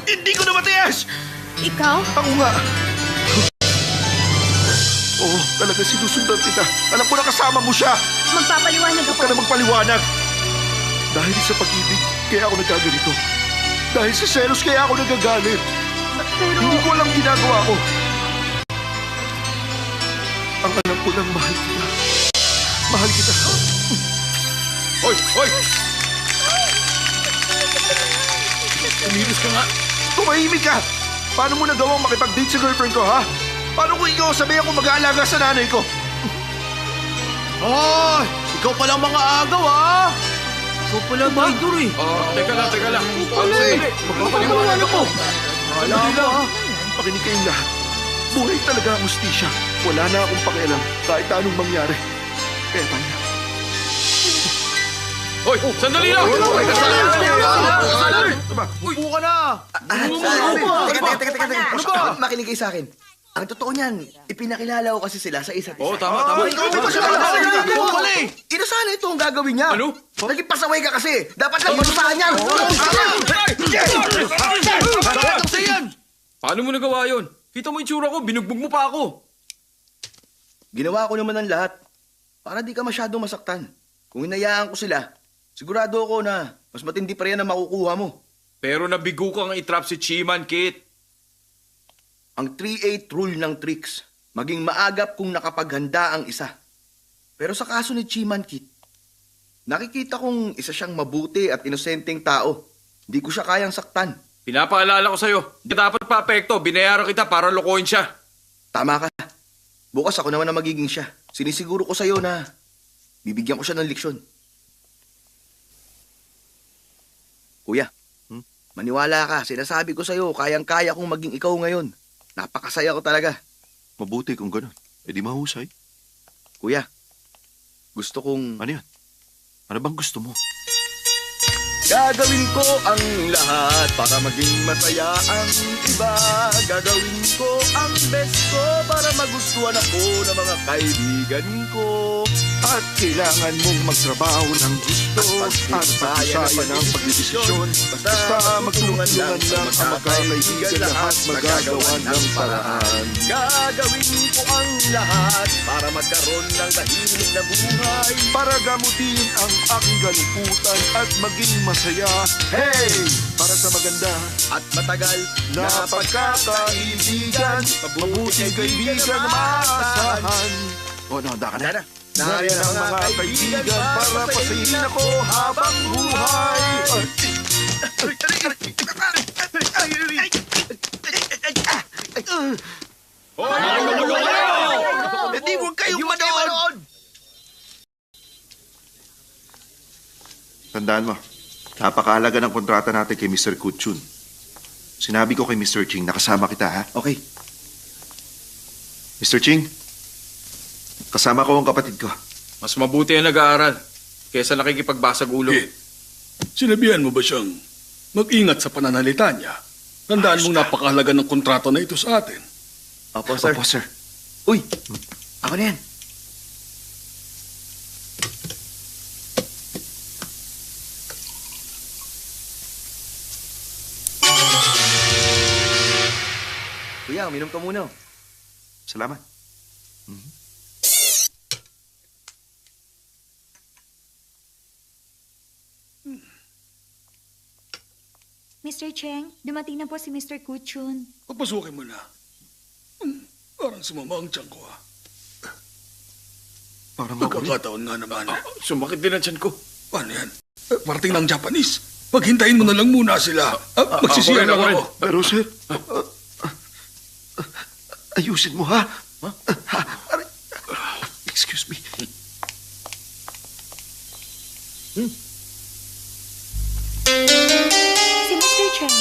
Hindi ko na matiis! Ikaw? Ako nga. Oo, talaga sinusundan kita. Alam ko na kasama mo siya. Magpapaliwanag Huwag ka na magpaliwanag. Dahil sa pag-ibig, kaya ako nagkaganito. Dahil sa selos, kaya ako nagagalit. Hindi ko alam ginagawa ko. Ang alam ko lang, mahal kita. Mahal kita. Hoy! Hoy! Umilos ka nga. Tumahimik ka! Paano mo nagawang makipag-date sa girlfriend ko, ha? Paano ko ikaw sabihan kung mag-aalaga sa nanay ko? Hoy! Ikaw palang mga agaw, ha? Ikaw palang Maidor, eh. Teka lang. Magpapaliwanag ako. Alam nila, ha? Pakinig kayong lahat. Buhay talaga ang hustisya. Wala na akong pakialam kahit anong mangyari. Kaya tayo na. Hoy! Sandali lang! Upo ka na! Teka. Ano ba? Makinig kayo sa akin. Ang totoo niyan, ipinakilala ko kasi sila sa isa't isa. Oo, tama. Ikaw ba siya? Ino sana ito ang gagawin niya? Ano? Naging pasaway ka kasi. Dapat lang panusahan niya. Paano mo nagawa yun? Kita mo yung tsura ko, binugbog mo pa ako. Ginawa ko naman ang lahat para di ka masyadong masaktan. Kung hinayaan ko sila, sigurado ako na mas matindi pa rin ang makukuha mo. Pero nabigo kang itrap si Chiman, Kit. Ang 3-8 rule ng tricks, maging maagap kung nakapaghanda ang isa. Pero sa kaso ni Chiman Kit, nakikita kong isa siyang mabuti at inosenteng tao. Hindi ko siya kayang saktan. Pinapaalala ko sa'yo, di dapat pa-apekto, binayaran kita para lokohin siya. Tama ka. Bukas ako naman na magiging siya. Sinisiguro ko sa'yo na bibigyan ko siya ng leksyon. Kuya, Maniwala ka, sinasabi ko sa'yo, kayang-kaya kong maging ikaw ngayon. Napakasaya ko talaga. Mabuti kung ganun. E di mahusay. Kuya, gusto kong... Ano yan? Ano bang gusto mo? Gagawin ko ang lahat para maging masaya ang iba. Gagawin ko ang best ko para magustuhan ako ng mga kaibigan ko. At kailangan mong magtrabaho ng gusto at magkasaya ng pagdidesisyon. Basta magtulungan lang ang magkakaibigan lahat magagawa ng paraan. Gagawin ko ang lahat para magkaroon ng tahimik na buhay. Para gamutin ang aking kaliputan at maging masaya. Hey! Para sa maganda At matagal na pagkakaibigan, mabuting kaibigan na maasahan. O, nahanda ka na? Nariyan ang mga kaibigan para pasayin ako habang buhay. Hindi huwag kayong manood! Tandaan mo, napakahalaga ng kontrata natin kay Mr. Kutchun. Sinabi ko kay Mr. Ching, nakasama kita, ha? Okay. Mr. Ching, kasama ko ang kapatid ko. Mas mabuti ang nag-aaral kaysa nakikipagbasag ulo. Kit, sinabihan mo ba siyang mag-ingat sa pananalita niya? Tandaan mong napakahalaga ng kontrata na ito sa atin. Opo, sir. Opo, sir. Uy, ako na yan. Kuya, uminom ka muna. Salamat. Mr. Cheng, dumating na po si Mr. Kuchun. Papasukin mo na. Parang sumama ang tiyan ko, ha? Parang ako rin. Pagkakataon nga naman. Sumakit din ang tiyan ko. Paano yan? Parating ng Japanese. Paghintayin mo na lang muna sila. Magsisiyan ako rin. ako. Pero, sir, ayusin mo, ha? Aray. Excuse me. Si Mr. Cheng.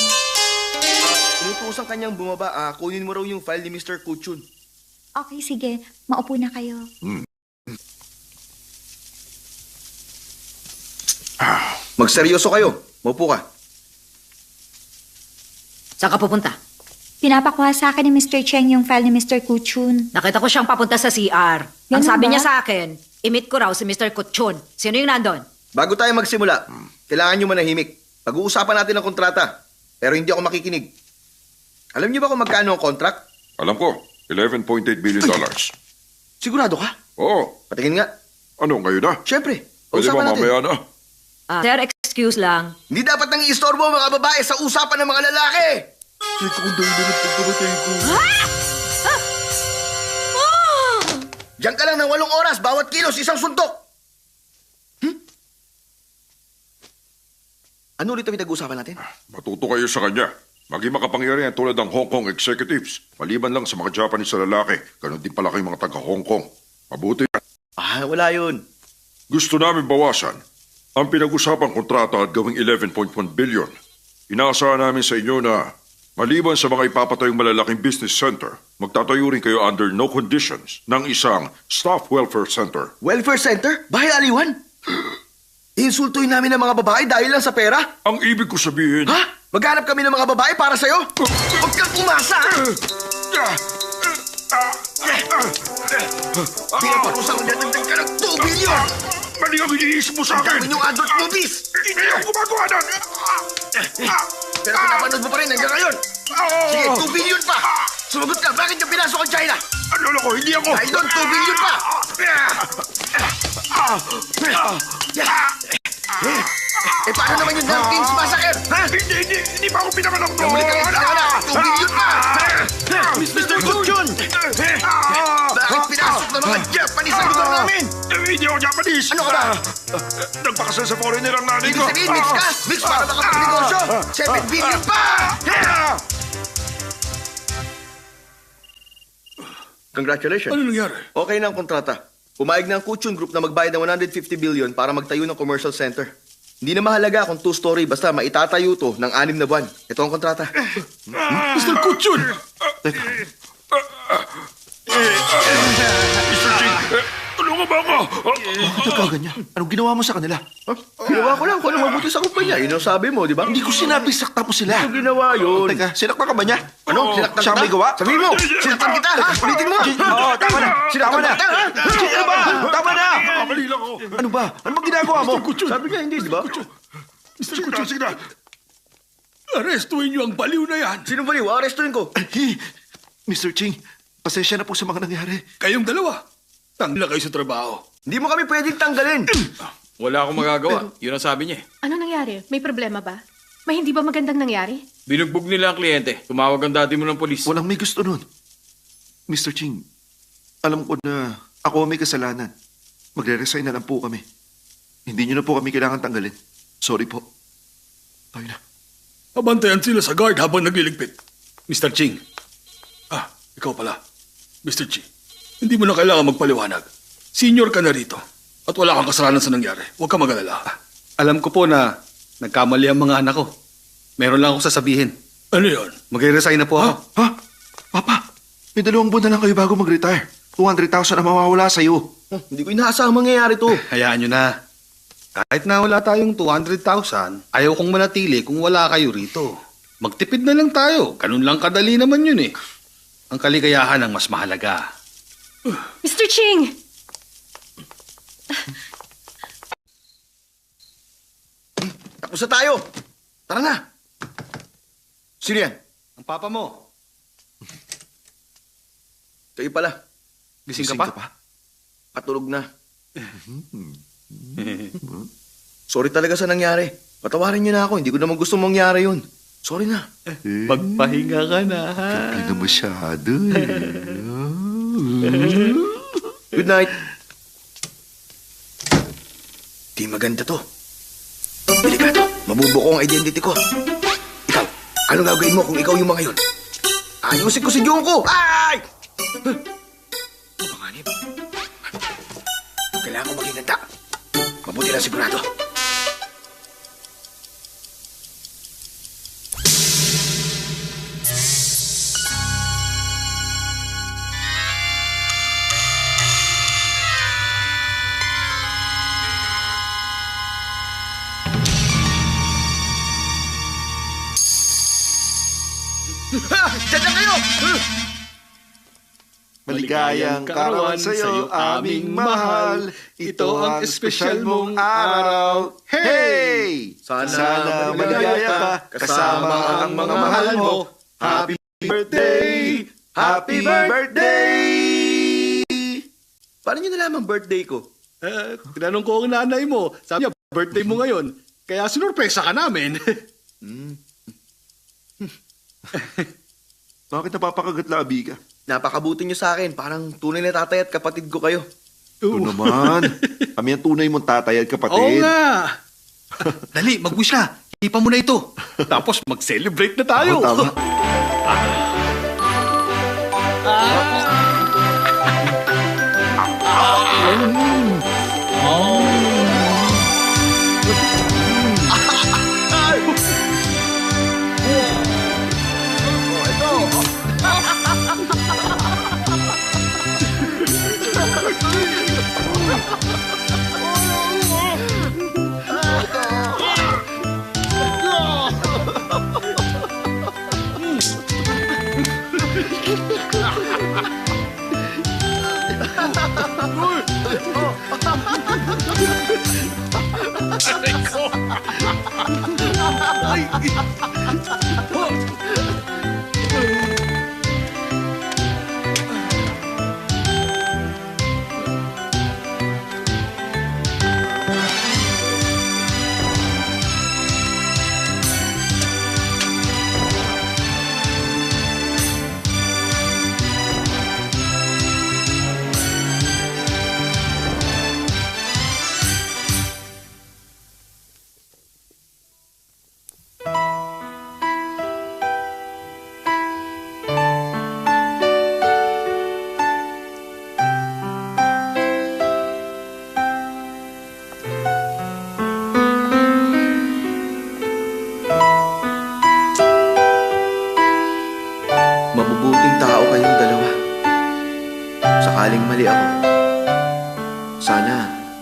Inutusan kanyang bumaba. Kunin mo raw yung file ni Mr. Kuchun. Okay, sige. Maupo na kayo. Magseryoso kayo. Maupo ka. Saan ka pupunta? Pinapakuha sa akin ni Mr. Cheng yung file ni Mr. Kuchun. Nakita ko siyang papunta sa CR. Ang Ganun sabi ba? niya sa akin, imit ko raw si Mr. Kutchun. Sino yung nandun? Bago tayo magsimula, kailangan nyo manahimik. Pag-uusapan natin ang kontrata. Pero hindi ako makikinig. Alam niyo ba kung magkano ang contract? Alam ko, $11.8 billion. Sigurado ka? Oo. Patingin nga. Ano, ngayon na? Siyempre. Pwede Usapan ba natin. mamaya na? Sir, excuse lang. Hindi dapat nang iistorbo ang mga babae sa usapan ng mga lalaki. Ikaw ang dahilan ng pagkamatay ko. Diyan ka lang ng 8 oras, bawat kilos, isang suntok. Ano ulit ang pinag-uusapan natin? Matuto kayo sa kanya. Maging makapangyarihan tulad ng Hong Kong executives. Maliban lang sa mga Japanese na lalaki, ganun din pala kayong mga taga-Hong Kong. Mabuti yan. Wala yun. Gusto namin bawasan ang pinag-usapang kontrata at gawing 11.1 billion. Inaasahan namin sa inyo na maliban sa mga ipapatayong malalaking business center, magtatayo rin kayo under no conditions ng isang staff welfare center. Welfare center? Bahay aliwan? Insultuin namin ang mga babae dahil lang sa pera? Ang ibig ko sabihin... Ha? Maghanap kami ng mga babae para sa'yo? Huwag kang umasa! Pinaparusa ko dadagdag ka ng 2 billion! Mali ang iniisip mo sa akin! Gawin yung adult movies! Hindi ako gumagawa nun! Pero pinapanood mo pa rin hanggang ngayon! Sige, 2 billion pa! Sumagot ka, bakit ka pinasok ang China? Ano ko, hindi ako... Dahil doon, 2 billion pa! Paano naman yung Dumpkins Massacre? Ha? Hindi pa ako pinanganak doon! Namuli ka rin pinanganak! 2 billion pa! Mr. Kuchun! Bakit pinasok ng mga Japanese ang lugar namin? Hindi ako Japanese! Ano ka ba? Nagpakasal sa foreigner ang nanay Ibig ko! sabihin, mix ka! Mix para makapagnegosyo! 7 billion pa! Congratulations. Ano nangyari? Okay na ang kontrata. Pumayag na ang Kuchun Group na magbayad ng 150 billion para magtayo ng commercial center. Hindi na mahalaga kung two-story, basta maitatayo to ng 6 na buwan. Ito ang kontrata. Mr. Kutsun! Teka, Mr. Ching, tulungan ba ako? bakit ka ganyan? Anong ginawa mo sa kanila? Ginawa ko lang kung ano mabuti sa kumpanya. Yun ang sabi mo, di ba? Hindi ko sinabi sakta mo sila. Ito ginawa yun. Teka, sinakta ka ba niya? Ano? Sinaktan Siya kita? may gawa? Sabihin mo! Sinaktan kita, ha? Ulitin mo! Oo, tama na. Sinaktan Tama na. kita, ha? Ano ba? Tama na! Kamali lang ako. Ano ba? Ano ba ginagawa mo? Sabi nga hindi, di ba? Mr. Sige na, Kutsun, sige na. arestuin niyo ang baliw na yan. Sinong baliw? Arestuin ko. Mr. Ching, pasensya na po sa mga nangyari. Kayong dalawa, tangla kayo sa trabaho. Hindi mo kami pwedeng tanggalin. Wala akong magagawa. Yun ang sabi niya eh. Ano nangyari? May problema ba? May hindi ba magandang nangyari? Binugbog nila ang kliyente. Tumawag ang dati mo ng polis. Walang may gusto nun. Mr. Ching, alam ko na ako ang may kasalanan. Magre-resign na lang po kami. Hindi niyo na po kami kailangan tanggalin. Sorry po. Tayo na. Abantayan sila sa guard habang nagliligpit. Mr. Ching. Ikaw pala. Mr. Ching, hindi mo na kailangan magpaliwanag. Senior ka na rito. At wala kang kasalanan sa nangyari. Huwag ka mag-alala. Alam ko po na nagkamali ang mga anak ko. Meron lang ako sasabihin. Ano yun? Magre-resign na po ako. Ha? Papa, may 2 buwan na lang kayo bago mag-retire. 200,000 na mawawala sa'yo. Hindi ko inaasahang mangyayari to. Hayaan nyo na. Kahit na wala tayong 200,000, ayaw kong manatili kung wala kayo rito. Magtipid na lang tayo. Ganun lang kadali naman yun eh. Ang kaligayahan ang mas mahalaga. Mr. Ching! Tapos na tayo. Tara na. Sino yan? Ang papa mo, Kayo pala. gising ka pa? Patulog na. Sorry talaga sa nangyari. Patawarin niyo na ako. Hindi ko naman gusto mangyari yun. Sorry na. Magpahinga ka na, ha? Hindi na masyado Good night. Di maganda to. Delikado. Mabubuko ang identity ko. Ikaw, anong gagawin mo kung ikaw yung mga yun? Ayusin ko si Junko! Ay! Panganib. Kailangan ko maging ganda. Mabuti lang sigurado. Diyan na kayo! Maligayang karawan sa'yo, aming mahal. Ito ang espesyal mong araw. Hey! Sana maligaya ka kasama ang mga mahal mo. Happy birthday! Happy birthday! Paano niyo nalaman birthday ko? Tinanong ko ang nanay mo. Sabi niya, birthday mo ngayon. Kaya sinurpresa ka namin. Bakit napapakagat labi ka? Napakabuti niyo sa akin. Parang tunay na tatay at kapatid ko kayo. Oo naman. Kami ang tunay mong tatay at Oo kapatid. nga. Dali, mag-wish na. Ipa mo na ito. Tapos mag-celebrate na tayo. Oo, tama.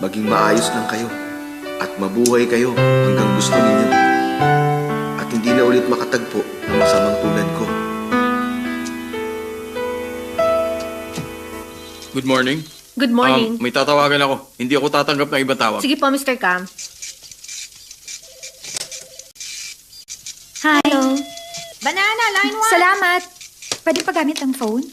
maging maayos lang kayo at mabuhay kayo hanggang gusto ninyo. At hindi na ulit makatagpo ng masamang tulad ko. Good morning. Good morning. May tatawagan ako. Hindi ako tatanggap ng ibang tawag. Sige po, Mr. Cam. Hi. Hello. Banana, line 1. Salamat. Pwede pa gamit ang phone?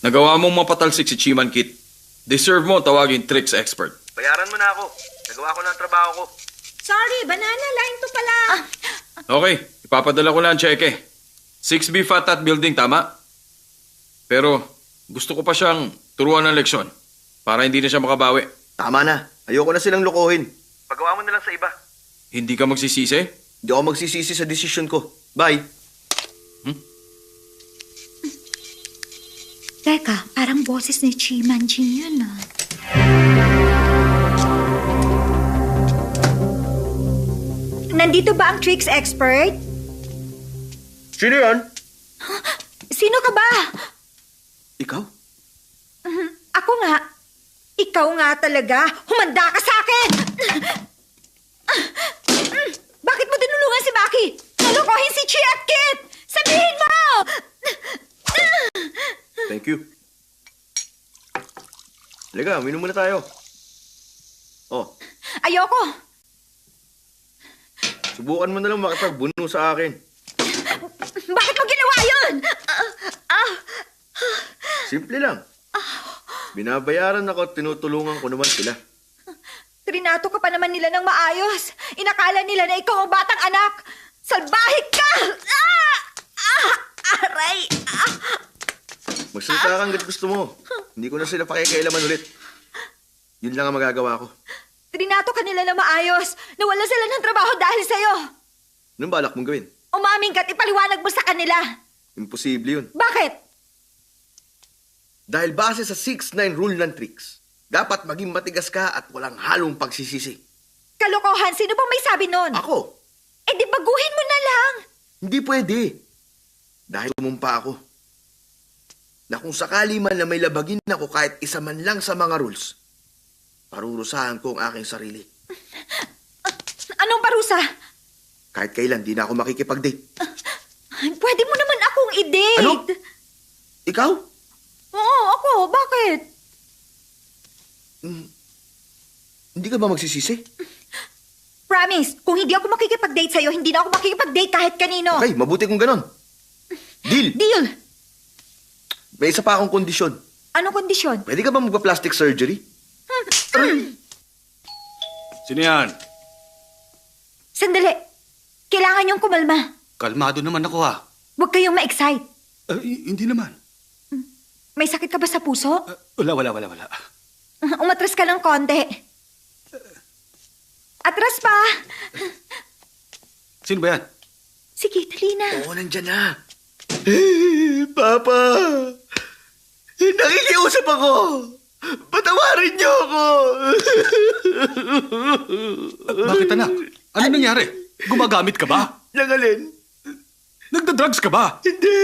Nagawa mong mapatalsik si Chiman Kit. Deserve mo tawagin tricks expert. Bayaran mo na ako. Nagawa ko na ang trabaho ko. Sorry, banana, line 2 pala. Okay, ipapadala ko na ang cheque. 6B Fatat Building, tama? Pero gusto ko pa siyang turuan ng leksyon para hindi na siya makabawi. Tama na. Ayoko na silang lokohin. Pagawa mo na lang sa iba. Hindi ka magsisisi? Hindi ako magsisisi sa desisyon ko. Bye. Teka, parang boses ni Chi Manjin yun ah. Nandito ba ang tricks expert? Sino yan? Sino ka ba? Ikaw? Ako nga. Ikaw nga talaga. Humanda ka sa akin! Bakit mo tinulungan si Maki? Nalokohin si Chi at Kit! Sabihin mo! Thank you. Halika, uminom muna tayo. Oh, Ayoko. subukan mo na lang makipagbuno sa akin. Bakit mo ginawa yun? Simple lang. Binabayaran ako at tinutulungan ko naman sila. Trinato ka pa naman nila ng maayos. Inakala nila na ikaw ang batang anak. Salbahik ka! Aray! Magsalita kang hanggat gusto mo. Hindi ko na sila pakikialaman ulit. Yun lang ang magagawa ko. Trinato ka nila ng maayos. Nawala sila ng trabaho dahil sa'yo. Anong balak mong gawin? Umaming ka't ipaliwanag mo sa kanila. Imposible yun. Bakit? Dahil base sa 6-9 rule ng tricks, dapat maging matigas ka at walang halong pagsisisi. Kalokohan, sino bang may sabi nun? Ako? Eh di baguhin mo na lang. Hindi pwede. Dahil tumumpa ako. Na kung sakali man na may labagin ako kahit isa man lang sa mga rules, parurusahan ko ang aking sarili. Anong parusa? Kahit kailan, di na ako makikipag-date. Pwede mo naman akong i-date. Ano? Ikaw? Oo, ako. Bakit? Hindi ka ba magsisisi? Promise, kung hindi ako makikipag-date sa'yo, hindi na ako makikipag-date kahit kanino. Okay, mabuti kung ganon. Deal! Deal! May isa pa akong kondisyon. Anong kondisyon? Pwede ka ba magpa-plastic surgery? Sino yan? Sandali. Kailangan niyong kumalma. Kalmado naman ako ha. Huwag kayong ma-excite. Hindi naman. May sakit ka ba sa puso? Wala. Umatras ka ng konti. Atras pa. Sino ba yan? Sige, dali na. Oo, nandyan na. Papa! Nakikiusap ako! Patawarin niyo ako! Bakit anak? Ano nangyari? Gumagamit ka ba? Nangalin? Nagda-drugs ka ba? Hindi!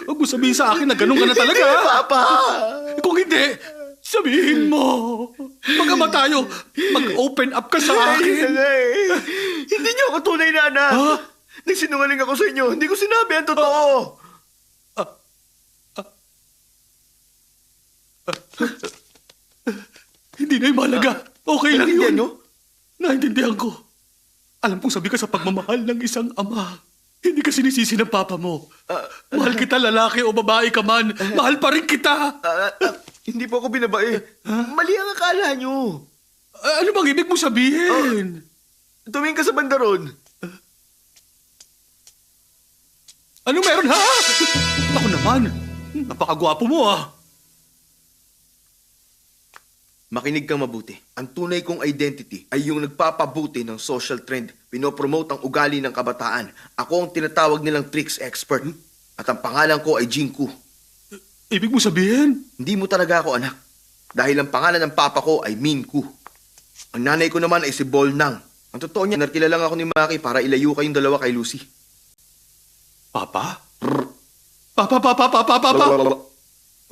Huwag mo sabihin sa akin na ganun ka na talaga. Hindi, Papa! Kung hindi, sabihin mo. Mag-ama tayo. Mag-open up ka sa akin. Hindi niyo ako tunay na anak. Ha? Nagsinungaling ako sa inyo. Hindi ko sinabi ang totoo. Hindi na yung mahalaga. Okay lang Naintindihan yun. niyo? Naintindihan ko. Alam kong sabi ka sa pagmamahal ng isang ama. Hindi ka sinisisi ng papa mo. Mahal kita, lalaki o babae ka man. Mahal pa rin kita. Hindi po ako binabae. Mali ang akala niyo. Ano bang ibig mo sabihin? Tumingin ka sa bandaron. Ano meron ha? Ako naman. Napakagwapo mo ah. Makinig kang mabuti. Ang tunay kong identity ay yung nagpapabuti ng social trend. Pinopromote ang ugali ng kabataan. Ako ang tinatawag nilang tricks expert. At ang pangalan ko ay Jinku. Ibig mo sabihin? Hindi mo talaga ako anak. Dahil ang pangalan ng papa ko ay Minku. Ang nanay ko naman ay si Bolnang. Ang totoo niya, narkila lang ako ni Maki para ilayo kayong dalawa kay Lucy. Papa? Papa?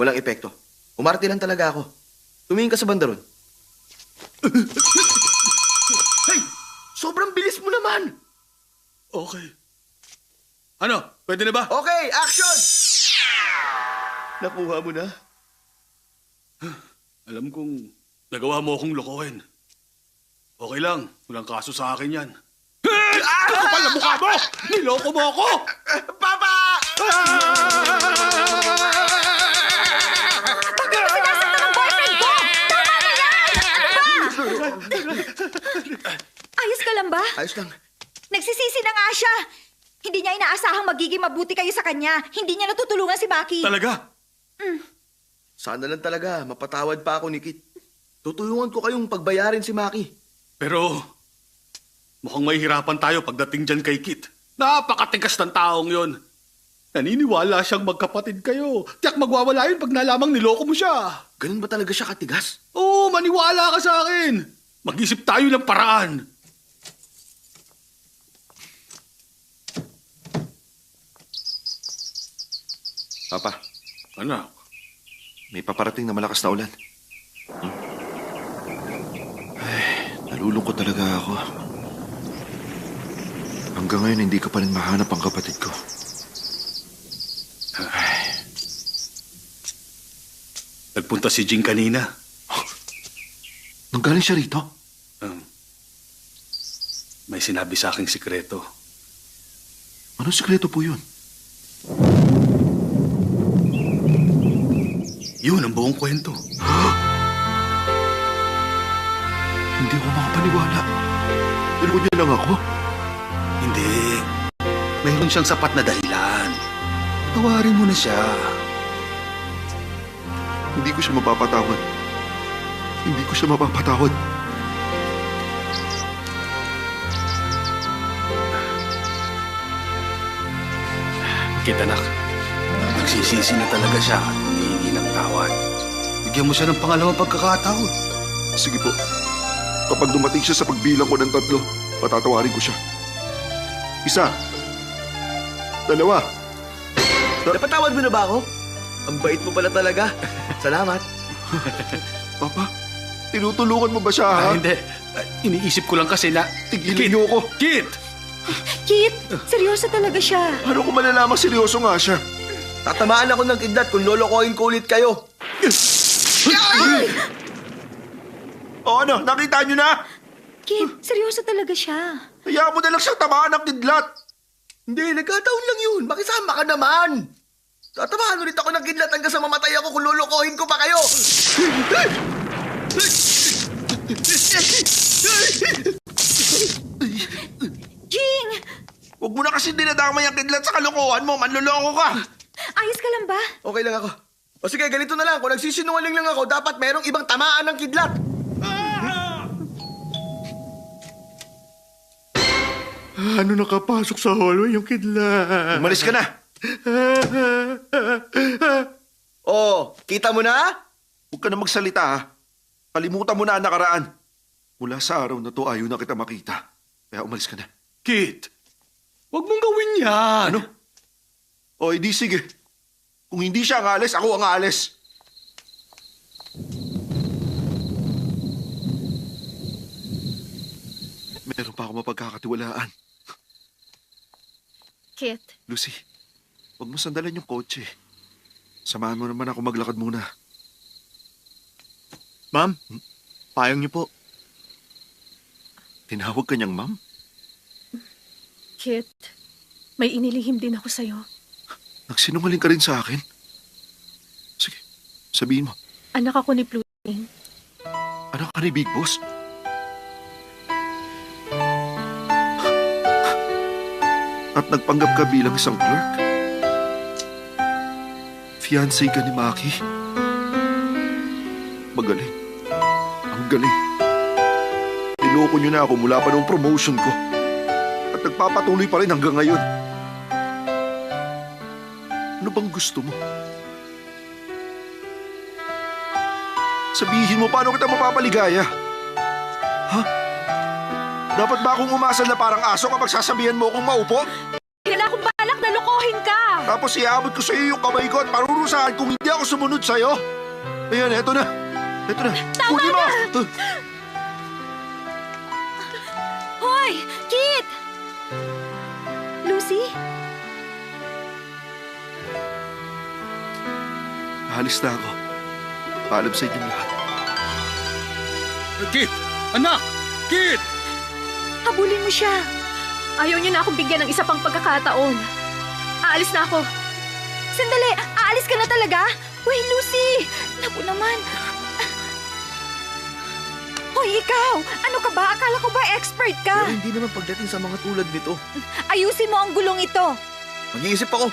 Walang epekto. Umarte lang talaga ako. Tumingin ka sa banda ron. Hey! Sobrang bilis mo naman! Okay. Ano? Pwede na ba? Okay, action! Nakuha mo na? Alam kong nagawa mo akong lokohin. Okay lang. Walang kaso sa akin yan. Kapal na mukha mo! Niloko mo ako! Papa! Ayos ka lang ba? Ayos lang. Nagsisisi na nga siya. Hindi niya inaasahang magiging mabuti kayo sa kanya. Hindi niya natutulungan si Maki. Talaga? Sana lang talaga, mapatawad pa ako ni Kit. Tutulungan ko kayong pagbayarin si Maki. Pero mukhang mahihirapan tayo pagdating dyan kay Kit. Napakatigas ng taong yon. Naniniwala siyang magkapatid kayo. Tiyak magwawala yun pag nalamang niloko mo siya. Ganun ba talaga siya katigas? Oo, maniwala ka sa akin. Mag-isip tayo ng paraan. Papa, Anak, may paparating na malakas na ulan. Ay, nalulungkot talaga ako. Hanggang ngayon, hindi ko pa rin mahanap ang kapatid ko. nagpunta si Jing kanina. Nanggaling siya rito? May sinabi sa aking sikreto. Anong sikreto po yun? Yun ang buong kwento. Hindi ako makapaniwala. Niloko niya lang ako. Hindi. Mayroon siyang sapat na dahilan. Tawarin mo na siya. Hindi ko siya mapapatawad. Hindi ko siya mapapatawad. Kit, anak. Nagsisisi na talaga siya at humihingi ng tawad. Bigyan mo siya ng pangalawang pagkakataon. Sige po. Kapag dumating siya sa pagbilang ko ng 3, patatawarin ko siya. 1, 2. Napatawad mo na ba ako? Ang bait mo pala talaga. Salamat. Papa, tinutulungan mo ba siya, ha? Hindi. Iniisip ko lang kasi na... Tigilan niyo ako. Kit! Kit, seryoso talaga siya. Ano kung malalaman seryoso nga siya? Tatamaan ako ng kidlat kung lolokohin ko ulit kayo. O ano, nakita niyo na? Kit, seryoso talaga siya. Hayaan mo na lang siyang tamaan ng kidlat. Hindi, nagkataon lang yun. Makisama ka naman. Tatamaan ulit ako ng kidlat hanggang sa mamatay ako kung lolokohin ko pa kayo. Jing! Huwag mo na kasi dinadamay ang kidlat sa kalokohan mo. Manloloko ka. Ayos ka lang ba? Okay lang ako. O sige, ganito na lang. Kung nagsisinungaling lang ako, dapat merong ibang tamaan ng kidlat. Ano nakapasok sa hallway yung kidlat? Umalis ka na. Oh, kita mo na? Huwag ka na magsalita, ha? Kalimutan mo na ang nakaraan. Mula sa araw na to, ayaw na kita makita. Kaya umalis ka na. Kit! Huwag mong gawin yan! Ano? O, edi sige. Kung hindi siya ang alis, ako ang alis. Meron pa ako mapagkakatiwalaan. Kit, Lucy, huwag mo sandalan yung kotse. Samahan mo naman ako maglakad muna. Ma'am, payong niyo po. Tinawag ka niyang ma'am? Kit, may inilihim din ako sa'yo. Nagsinungaling ka rin sa akin? Sige, sabihin mo. Anak ako ni Pluting. Anak ka ni Big Boss? At nagpanggap ka bilang isang clerk? Fiancé ka ni Maki? Magaling. Ang galing. Niloko niyo na ako mula pa noong promotion ko. At nagpapatuloy pa rin hanggang ngayon. Ano bang gusto mo? Sabihin mo paano kita mapapaligaya? Ha? Dapat ba akong umasal na parang aso kapag sasabihan mo akong maupo? Wala akong balak na lokohin ka! Tapos iabot ko sa iyo yung kamay ko at parurusahan kung hindi ako sumunod sa'yo. Ayan, eto na. Eto na. Kunin mo! Hoy! Kit! Lucy? Alis na ako. Paalam sa inyong lahat. Kit! Anak! Kit! Habulin mo siya. Ayaw niyo na akong bigyan ng isa pang pagkakataon. Aalis na ako. Sandali! Aalis ka na talaga? Uy, Lucy! Naku naman. Hoy, ikaw! Ano ka ba? Akala ko ba expert ka? Pero hindi naman pagdating sa mga tulad nito. Ayusin mo ang gulong ito. Mag-iisip ako.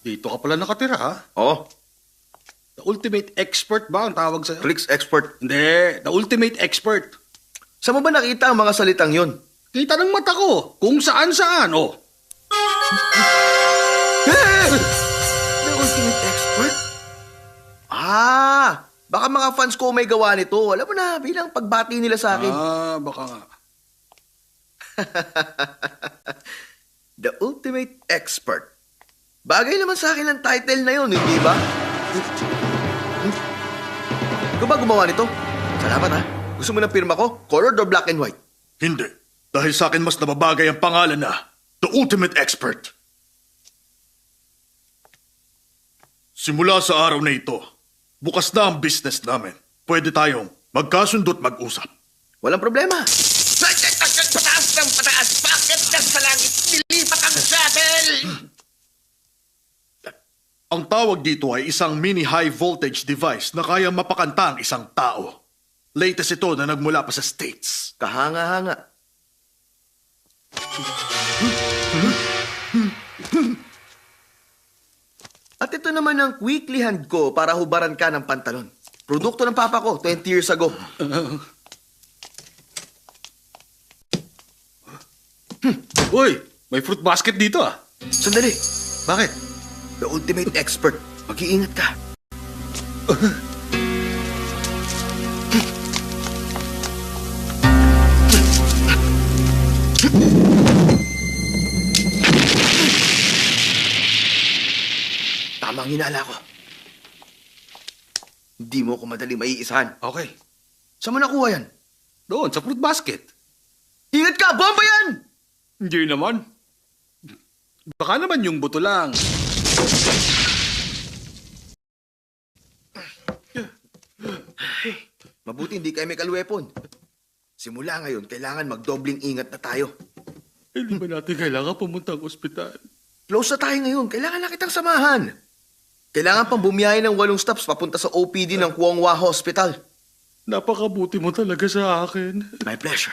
Dito ka pala nakatira, ha? Oo. The ultimate expert ba ang tawag sa'yo? Clicks expert. Hindi, the ultimate expert. Saan mo ba nakita ang mga salitang yon? Kita ng mata ko, kung saan-saan, oh. The ultimate expert? Baka mga fans ko may gawa nito. Alam mo na, bilang pagbati nila sa akin. Baka nga. The ultimate expert. Bagay naman sa akin ang title na yun, hindi ba? Ikaw ba gumawa nito? Salamat ha. Gusto mo ng pirma ko? Colored or black and white? Hindi. Dahil sa akin mas nababagay ang pangalan na The Ultimate Expert. Simula sa araw na ito, bukas na ang business namin. Pwede tayong magkasundo't mag-usap. Walang problema. Pataas ng pataas! Bakit sa langit nilipat ang shuttle? Ang tawag dito ay isang mini high voltage device na kaya mapakanta ang isang tao. Latest ito na nagmula pa sa States. Kahanga-hanga. At ito naman ang weekly hand ko para hubaran ka ng pantalon. Produkto ng papa ko 20 years ago. Uy, may fruit basket dito, ah. Sandali. Bakit? The ultimate expert. Mag-iingat ka. Tama ang hinala ko. Hindi mo ako madali maiisahan. Okay. Saan mo nakuha yan? Doon, sa fruit basket. Ingat ka! Bomba yan! Hindi naman. Baka naman yung buto lang. Mabuti hindi kayo chemical weapon. Simula ngayon, kailangan magdobling ingat na tayo. Hindi ba natin kailangan pumunta ang ospital? Close na tayo ngayon. Kailangan na kitang samahan. Kailangan pang bumiyahe ng 8 stops papunta sa OPD ng Kwong Wah Hospital. Napakabuti mo talaga sa akin. My pleasure.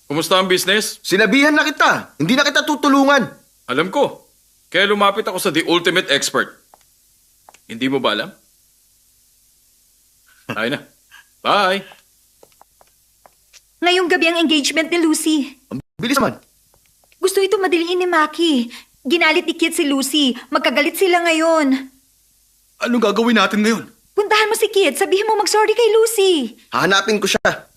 Kumusta ang business? Sinabihan na kita. Hindi na kita tutulungan. Alam ko. Kaya lumapit ako sa The Ultimate Expert. Hindi mo ba alam? Tayo na. Bye! Ngayong gabi ang engagement ni Lucy. Ang bilis naman. Gusto ito madiliin ni Maki. Ginalit ni Kit si Lucy. Magkagalit sila ngayon. Anong gagawin natin ngayon? Puntahan mo si Kit. Sabihin mo mag-sorry kay Lucy. Hahanapin ko siya.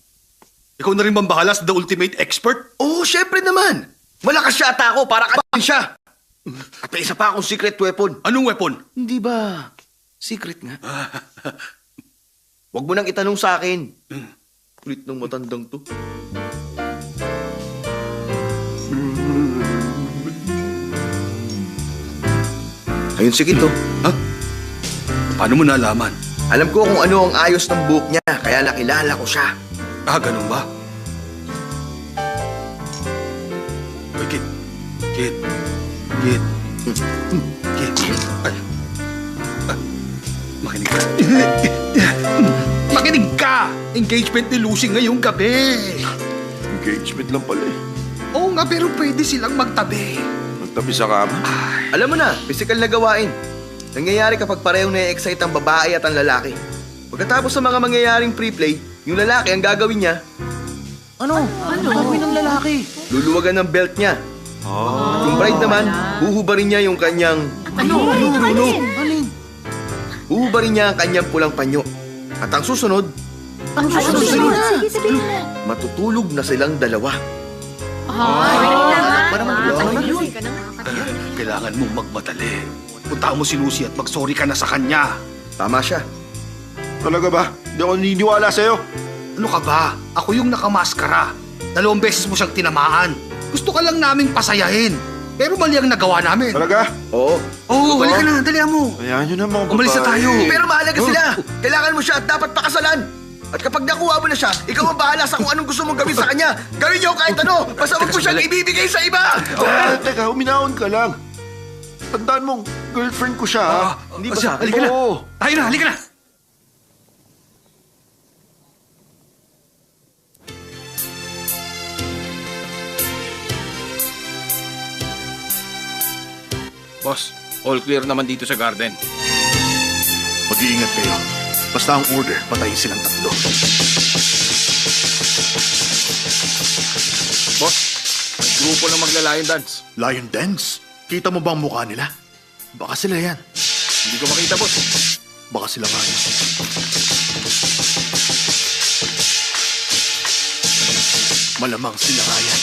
Ikaw na rin bang bahala sa The Ultimate Expert? Oo, syempre naman. Malakas siya ata ako para kabahin siya. At may isa pa akong secret weapon. Anong weapon? Hindi ba? Secret nga. Huwag mo nang itanong sa akin. Kulit ng matandang to. Ayun si Kit, oh. Ha? Paano mo nalaman? Alam ko kung ano ang ayos ng buhok niya, kaya nakilala ko siya. Ganun ba? Uy, Kit. Kit. Kit. Kit. Ay. Makinig ka. Makinig ka! Engagement ni Lucy ngayong gabi. Engagement lang pala eh. Oo nga, pero pwede silang magtabi. Magtabi sa kama. Alam mo na, physical na gawain. Nangyayari kapag parehong na-excite ang babae at ang lalaki. Pagkatapos ng mga mangyayaring pre-play, yung lalaki ang gagawin niya. Ano? Ano gagawin ng lalaki? Luluwagan ng belt niya. At yung bride naman, huhubarin niya yung kanyang... Alin? Huhubarin niya ang kanyang pulang panyo. At ang susunod, Sige, sabihin mo. matutulog na silang dalawa. Naman. ba naman? Kailangan mong magmadali. Punta mo si Lucy at mag-sorry ka na sa kanya. Tama siya. Talaga ba? Hindi ako naniniwala sa'yo. Ano ka ba? Ako yung nakamaskara. 2 beses mo siyang tinamaan. Gusto ka lang naming pasayahin. Pero mali ang nagawa namin. Talaga? Oo. Oo, balik ka na. Dalihan mo. Hayaan nyo na mga babae. Umalis na tayo. Pero mahalaga sila. Kailangan mo siya at dapat pakasalan. At kapag nakuha mo na siya, ikaw ang bahala sa kung anong gusto mong gawin sa kanya. Gawin niyo kahit ano. Basta huwag mo siyang ibibigay sa iba. Teka, uminahon ka lang. Tandaan mong girlfriend ko siya, ha? Hindi ba sa akin? Halika na. Oo. Tayo na, halika na. Boss, all clear naman dito sa garden. Mag-iingat kayo. Basta ang order, patayin silang 3. Boss, may grupo ng magla-lion dance. Lion dance? Kita mo ba ang mukha nila? Baka sila yan. Hindi ko makita, boss. Baka sila nga yan. Malamang sila nga yan.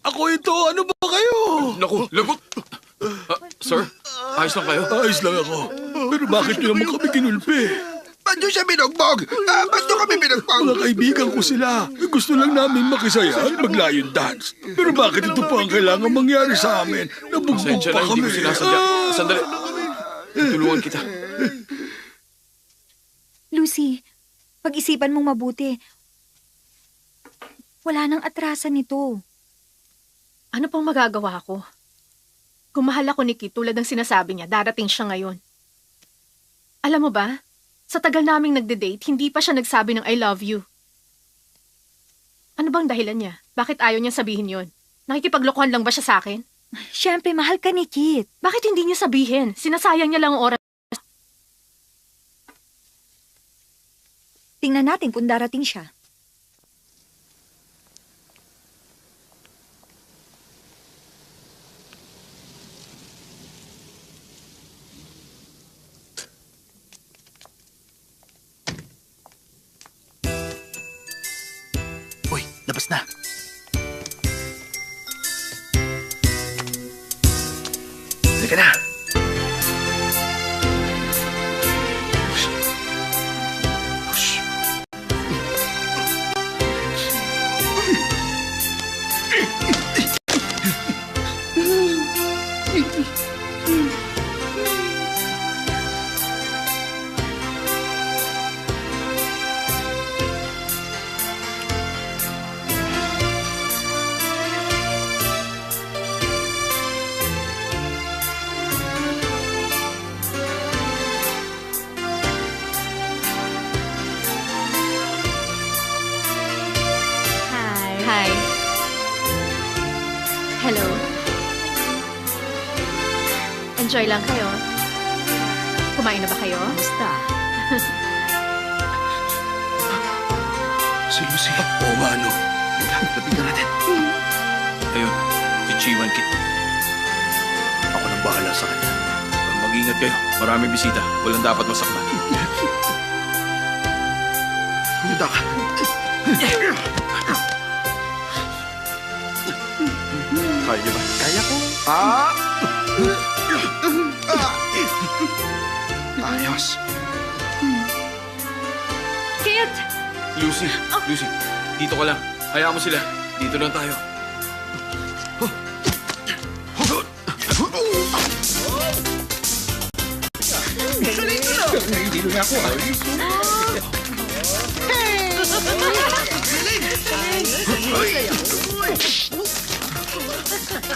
Ako ito, ano ba kayo? Naku, lagot! Sir, ayos lang kayo? Ayos lang ako. Pero bakit nyo naman kami kinulpi? Ba't nyo siya binugbog? Ba't nyo kami binugbog? Mga kaibigan ko sila. Gusto lang namin makisaya at mag-lion dance. Pero bakit ito pa ang kailangan mangyari sa amin? Nabugbog Pasensya pa na, hindi kami. ko sinasadya. Sandali. Tulungan kita. Lucy, pag-isipan mong mabuti. Wala nang atrasan nito. Ano pang magagawa ko? Kung mahal ako ni Kit tulad ng sinasabi niya, darating siya ngayon. Alam mo ba, sa tagal naming nagde-date, hindi pa siya nagsabi ng I love you. Ano bang dahilan niya? Bakit ayaw niya sabihin yon? Nakikipaglokohan lang ba siya sa akin? Siyempre, mahal ka ni Kit. Bakit hindi niya sabihin? Sinasayang niya lang ang oras. Tingnan natin kung darating siya. Uy, labas na. Halika na. Hi. Hello. Enjoy lang kayo. Kumain na ba kayo? Basta. Si Lucy. Oo nga, ano? Lapitan natin. Ayun, si Chiwan Kit. Ako nang bahala sa kanya. Mag-ingat kayo. Maraming bisita. Walang dapat masaktan. Punta ka. Kaya niyo ba? Kaya ko. Ayos. Kit! Lucy, Lucy, dito ka lang. Hayaan mo sila. Dito lang tayo.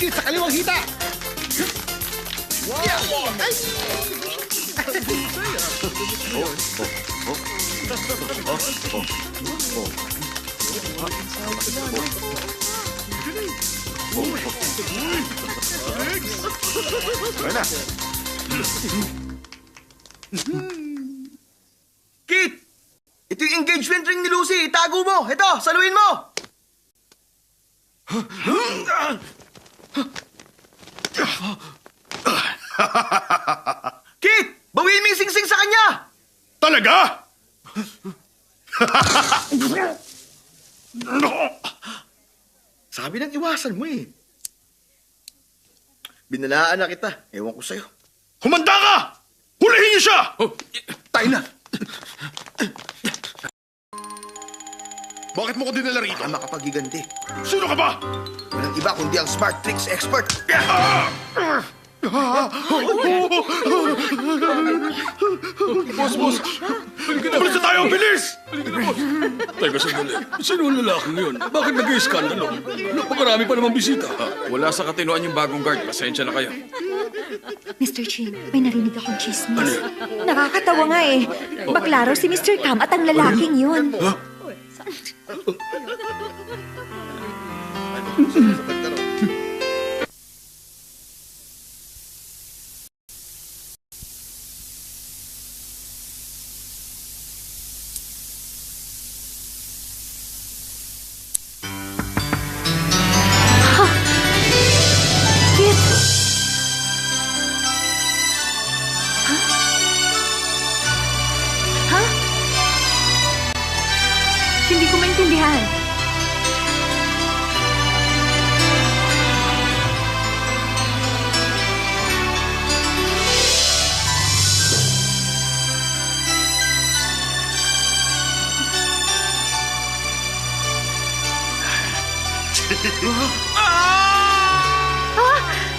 Sa kaliwang hita! Kit! Ito yung engagement ring ni Lucy. Itago mo. Ito, saluhin mo. Kit! Bawiin mo yung sing-sing sa kanya! Talaga? Sabi nang iwasan mo eh. Binalaan na kita. Ewan ko sa'yo. Humanda ka! Hulihin niyo siya! Tayo na. Bakit mo ko dinala rito? Baka makapagiganti. Sino ka ba? Walang iba kundi ang smart tricks expert. Boss! Bilis na tayo! Bilis! Teka sandali. Sino ang lalaking yun? Bakit nag-iskandalo? Napakarami pa namang bisita. Wala sa katinuan yung bagong guard. Pasensya na kayo. Mr. Chin, may narinig akong chismis. Nakakatawa nga eh. Baklaro si Mr. Cam at ang lalaking yun. Kit! Ha? Hindi ko maintindihan.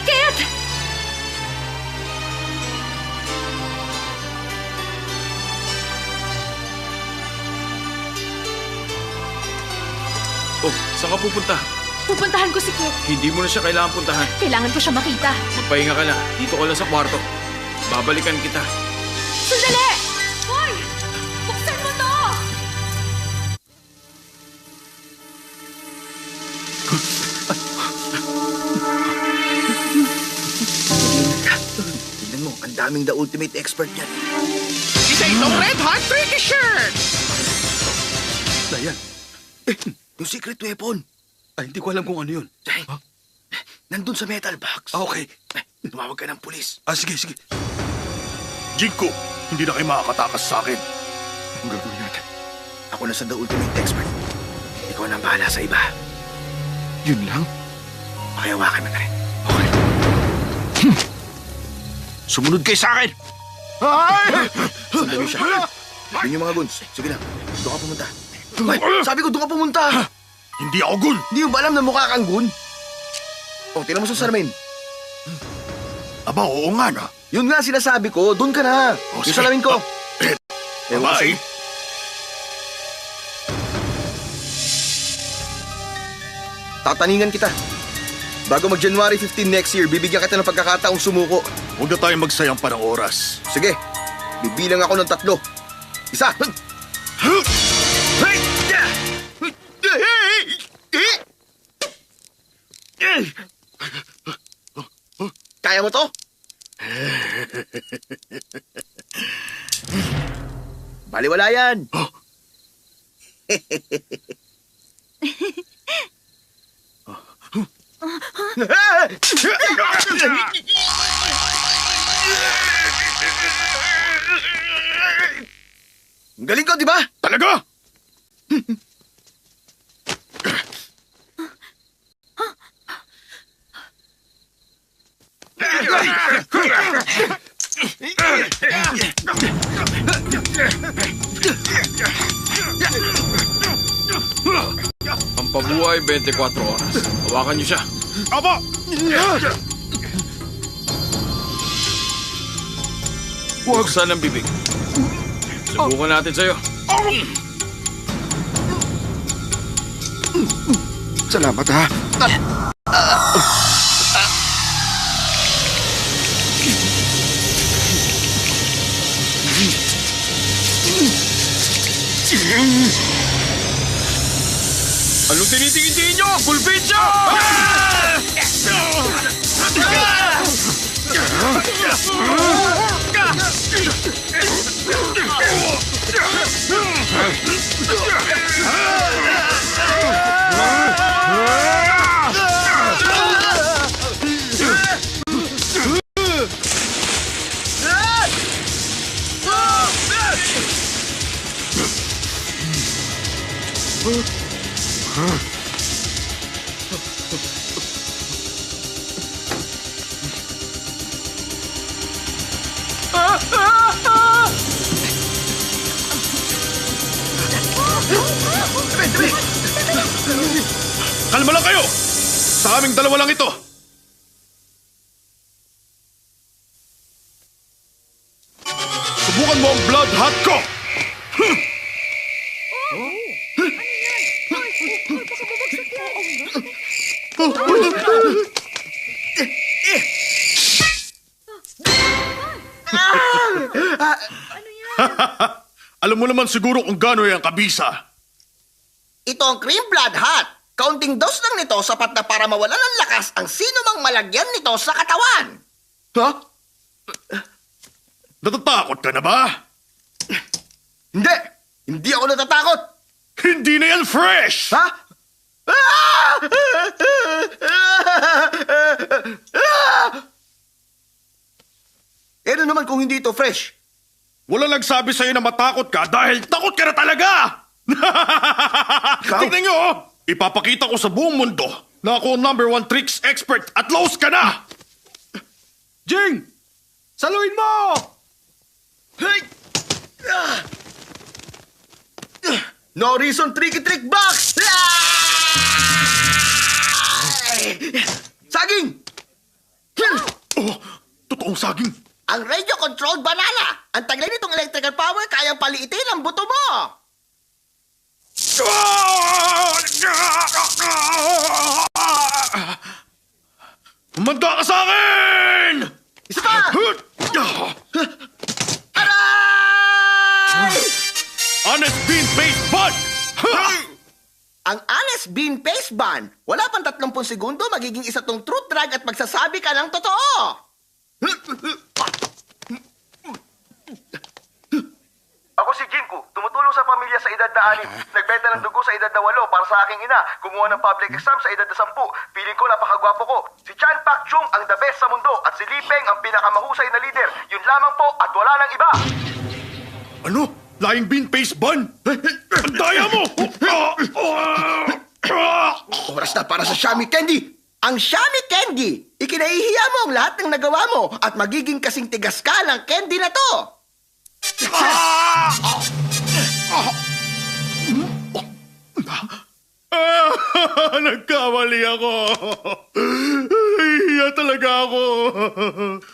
Kit! Oh, saan ka pupunta? Pupuntahan ko si Kit. Hindi mo na siya kailangan puntahan. Kailangan ko siya makita. Magpahinga ka lang. Dito ka lang sa kwarto. Babalikan kita. Sandali! Hoy! Buksan mo to! Tignan mo, ang daming the ultimate expert yan. Isa itong red hot tricky shirt! Dayan. Yung secret weapon. Ay, hindi ko alam kung ano yun. Nandun sa metal box. Okay. Tumawag ka ng pulis. Sige. Jinko, hindi na kayo makakatakas sa akin. Ang gagawin natin? Ako na sa the ultimate expert. Ikaw na ang bahala sa iba. Yun lang? Pakihawakan mo na rin. Sumunod kayo sa akin! Sundan niyo siya. Yun yung mga guns. Sige lang. Doon ka pumunta. Ay, sabi ko doon ka pumunta. Hindi ako gun! Hindi mo ba alam na mukha kang gun? O, tingnan mo sa salamin. Aba, oo nga na. Yun nga sinasabi ko. Doon ka na. Yung sige. salamin ko. Ewan ko Bye. sa'yo. Tataningan kita. Bago mag-January 15 next year, bibigyan kita ng pagkakataong sumuko. Huwag na tayong magsayang pa ng oras. Sige, bibilang ako ng 3. Isa. Kaya mo to? Baliwala yan. Galing ko, di ba? Talaga? Ang pabuhay 24 oras. Hawakan niyo siya. Aba! Buksan ang bibig. Subukan natin sa'yo. Salamat ha. Anong tinitingin niyo? Pulpityo! Kalma lang kayo! Sa aming dalawa lang ito. Subukan mo ang blood hot ko! Alam mo naman siguro kung gaano yung kabisa. Ito ang cream blood hot. Kaunting dose lang nito sapat na para mawalan ng lakas ang sino mang malagyan nito sa katawan. Ha? Natatakot ka na ba? Hindi! Hindi ako natatakot! Hindi na yan fresh! Ha? Ano naman kung hindi ito fresh? Wala nagsabi sa'yo na matakot ka dahil takot ka na talaga! Tingnan nyo, oh! Ipapakita ko sa buong mundo na ako ang #1 tricks expert at lost ka na! Jing! Saluin mo! Hey! No reason tricky trick box! Saging! Oh, totoong saging. Ang radio-controlled banana! Ang taglay nitong electrical power kayang paliitin ang buto mo! Umanda ka sa akin! Isa pa! Aray! Honest Bean Paste Bun! Ang honest bean paste ban, wala pang 30 segundo, magiging isa tong truth drag at magsasabi ka ng totoo! Ako si Jinku, tumutulong sa pamilya sa edad na 6. Nagbenta ng dugo sa edad na 8 para sa aking ina. Kumuha ng public exam sa edad na 10. Piling ko napakagwapo ko. Si Chan Pak Chung ang the best sa mundo at si Li Peng ang pinakamahusay na leader. Yun lamang po at wala nang iba. Ano? Lying bean paste bun? Ang daya mo! Oras na para sa Shami Candy! Ang Shami Candy! Ikinahihiya mo ang lahat ng nagawa mo at magiging kasing tigas ka ng candy na to! Nagkamali ako. Nahihiya talaga ako.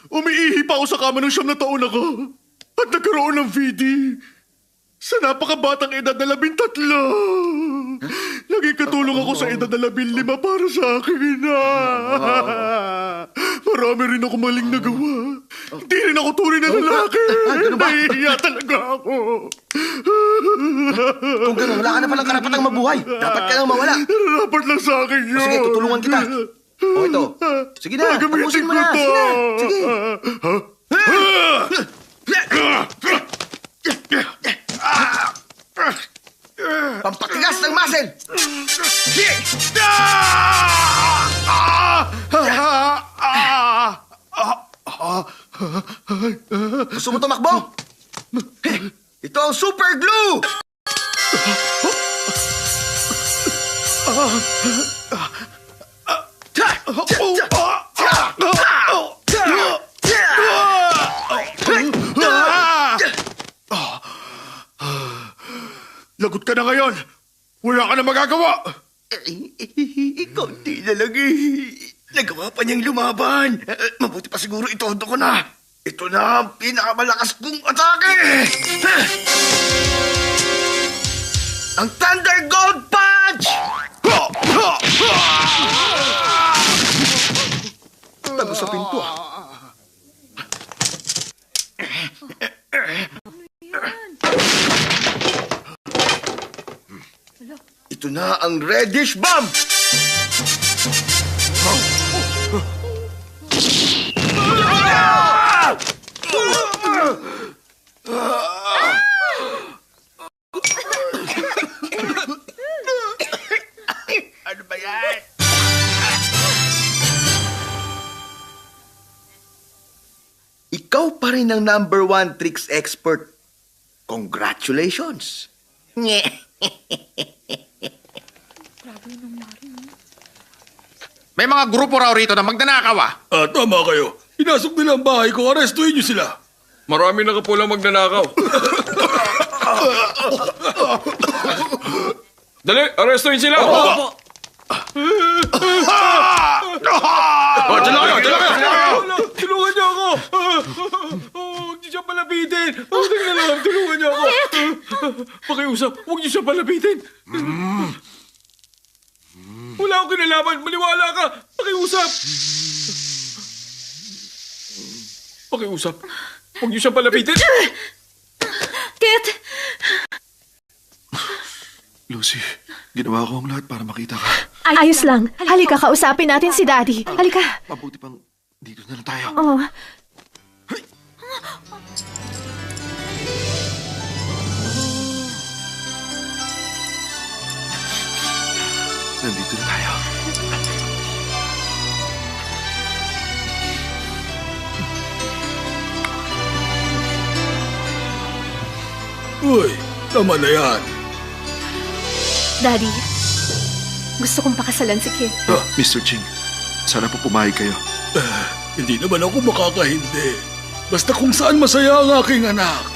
Umiihi pa ako sa kama ng 9 na taon ako. At nagkaroon ng VD. Sa napakabatang edad na 13. Naging katulong ako sa edad na 15 para sa akin. Marami rin ako maling nagawa. Hindi rin ako tunay na lalaki. Nahihiya talaga ako. Kung gano'n, wala ka na palang karapatang mabuhay. Dapat ka nang mawala. Dapat lang sa akin yun. O sige, tutulungan kita. O ito. Sige na, tapusin mo na. Sige na, sige. Pampatigas ng muscle! Gusto mo tumakbo? Ito ang super glue! Lagot ka na ngayon. Wala ka na magagawa. Konti na lang Nagawa pa niyang lumaban. Mabuti pa siguro itodo ko na. Ito na ang pinakamalakas kong atake! Ang Thunder Gold Punch! Tago sa pinto. Ito na ang Reddish Bomb! Ano ba yan? Ikaw pa rin ang #1 tricks expert. Congratulations! May mga grupo raw rito na magnanakaw ah. Tama kayo. Pinasok nila ang bahay ko. Arestuhin niyo sila. Marami na kapulang magnanakaw. Dali, arestuhin sila! Tulungan niyo ako! Huwag niyo siya palapitin! Tingnan na lang, tulungan niyo ako! Pakiusap, huwag niyo siya palapitin! Wala akong kinalaman, maniwala ka! Pakiusap! Pakiusap, huwag niyo siya palapitin! Kit! Lucy, ginawa ko ang lahat para makita ka. Ayos lang. Halika, kausapin natin si Daddy. Halika. Mabuti pang dito na lang tayo. Oh. Nandito na tayo. Uy, tama na yan. Daddy, gusto kong pakasalan si Kit. Mr. Ching, sana po pumayag kayo. Hindi naman ako makakahindi. Basta kung saan masaya ang aking anak.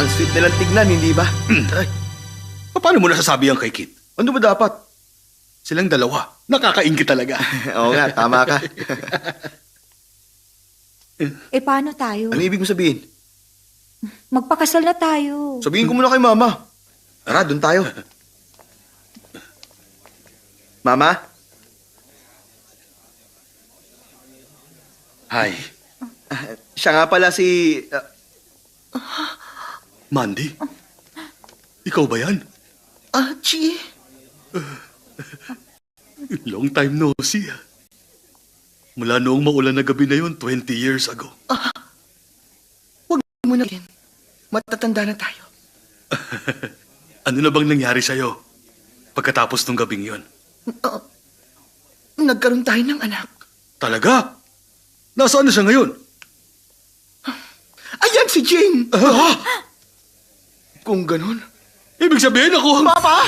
Ang sweet nilang tignan, hindi ba? Paano mo nasasabi yan kay Kit? Ano ba dapat? Silang dalawa. Nakakaingit talaga. Oo nga, tama ka. Paano tayo? Ano ibig mo sabihin? Magpakasal na tayo. Sabihin ko muna kay Mama. Tara, doon tayo. Mama? Hi. Siya nga pala si... Mandy? Ikaw ba yan? Chi. Long time no see. Mula noong maulan na gabi na yun, 20 years ago. Huwag mo na rin. Matatanda na tayo. Ano na bang nangyari sa'yo pagkatapos ng gabing yun? Nagkaroon tayo ng anak. Talaga? Nasaan na siya ngayon? Ayan si Jane! Kung ganun... Ibig sabihin ako... Papa!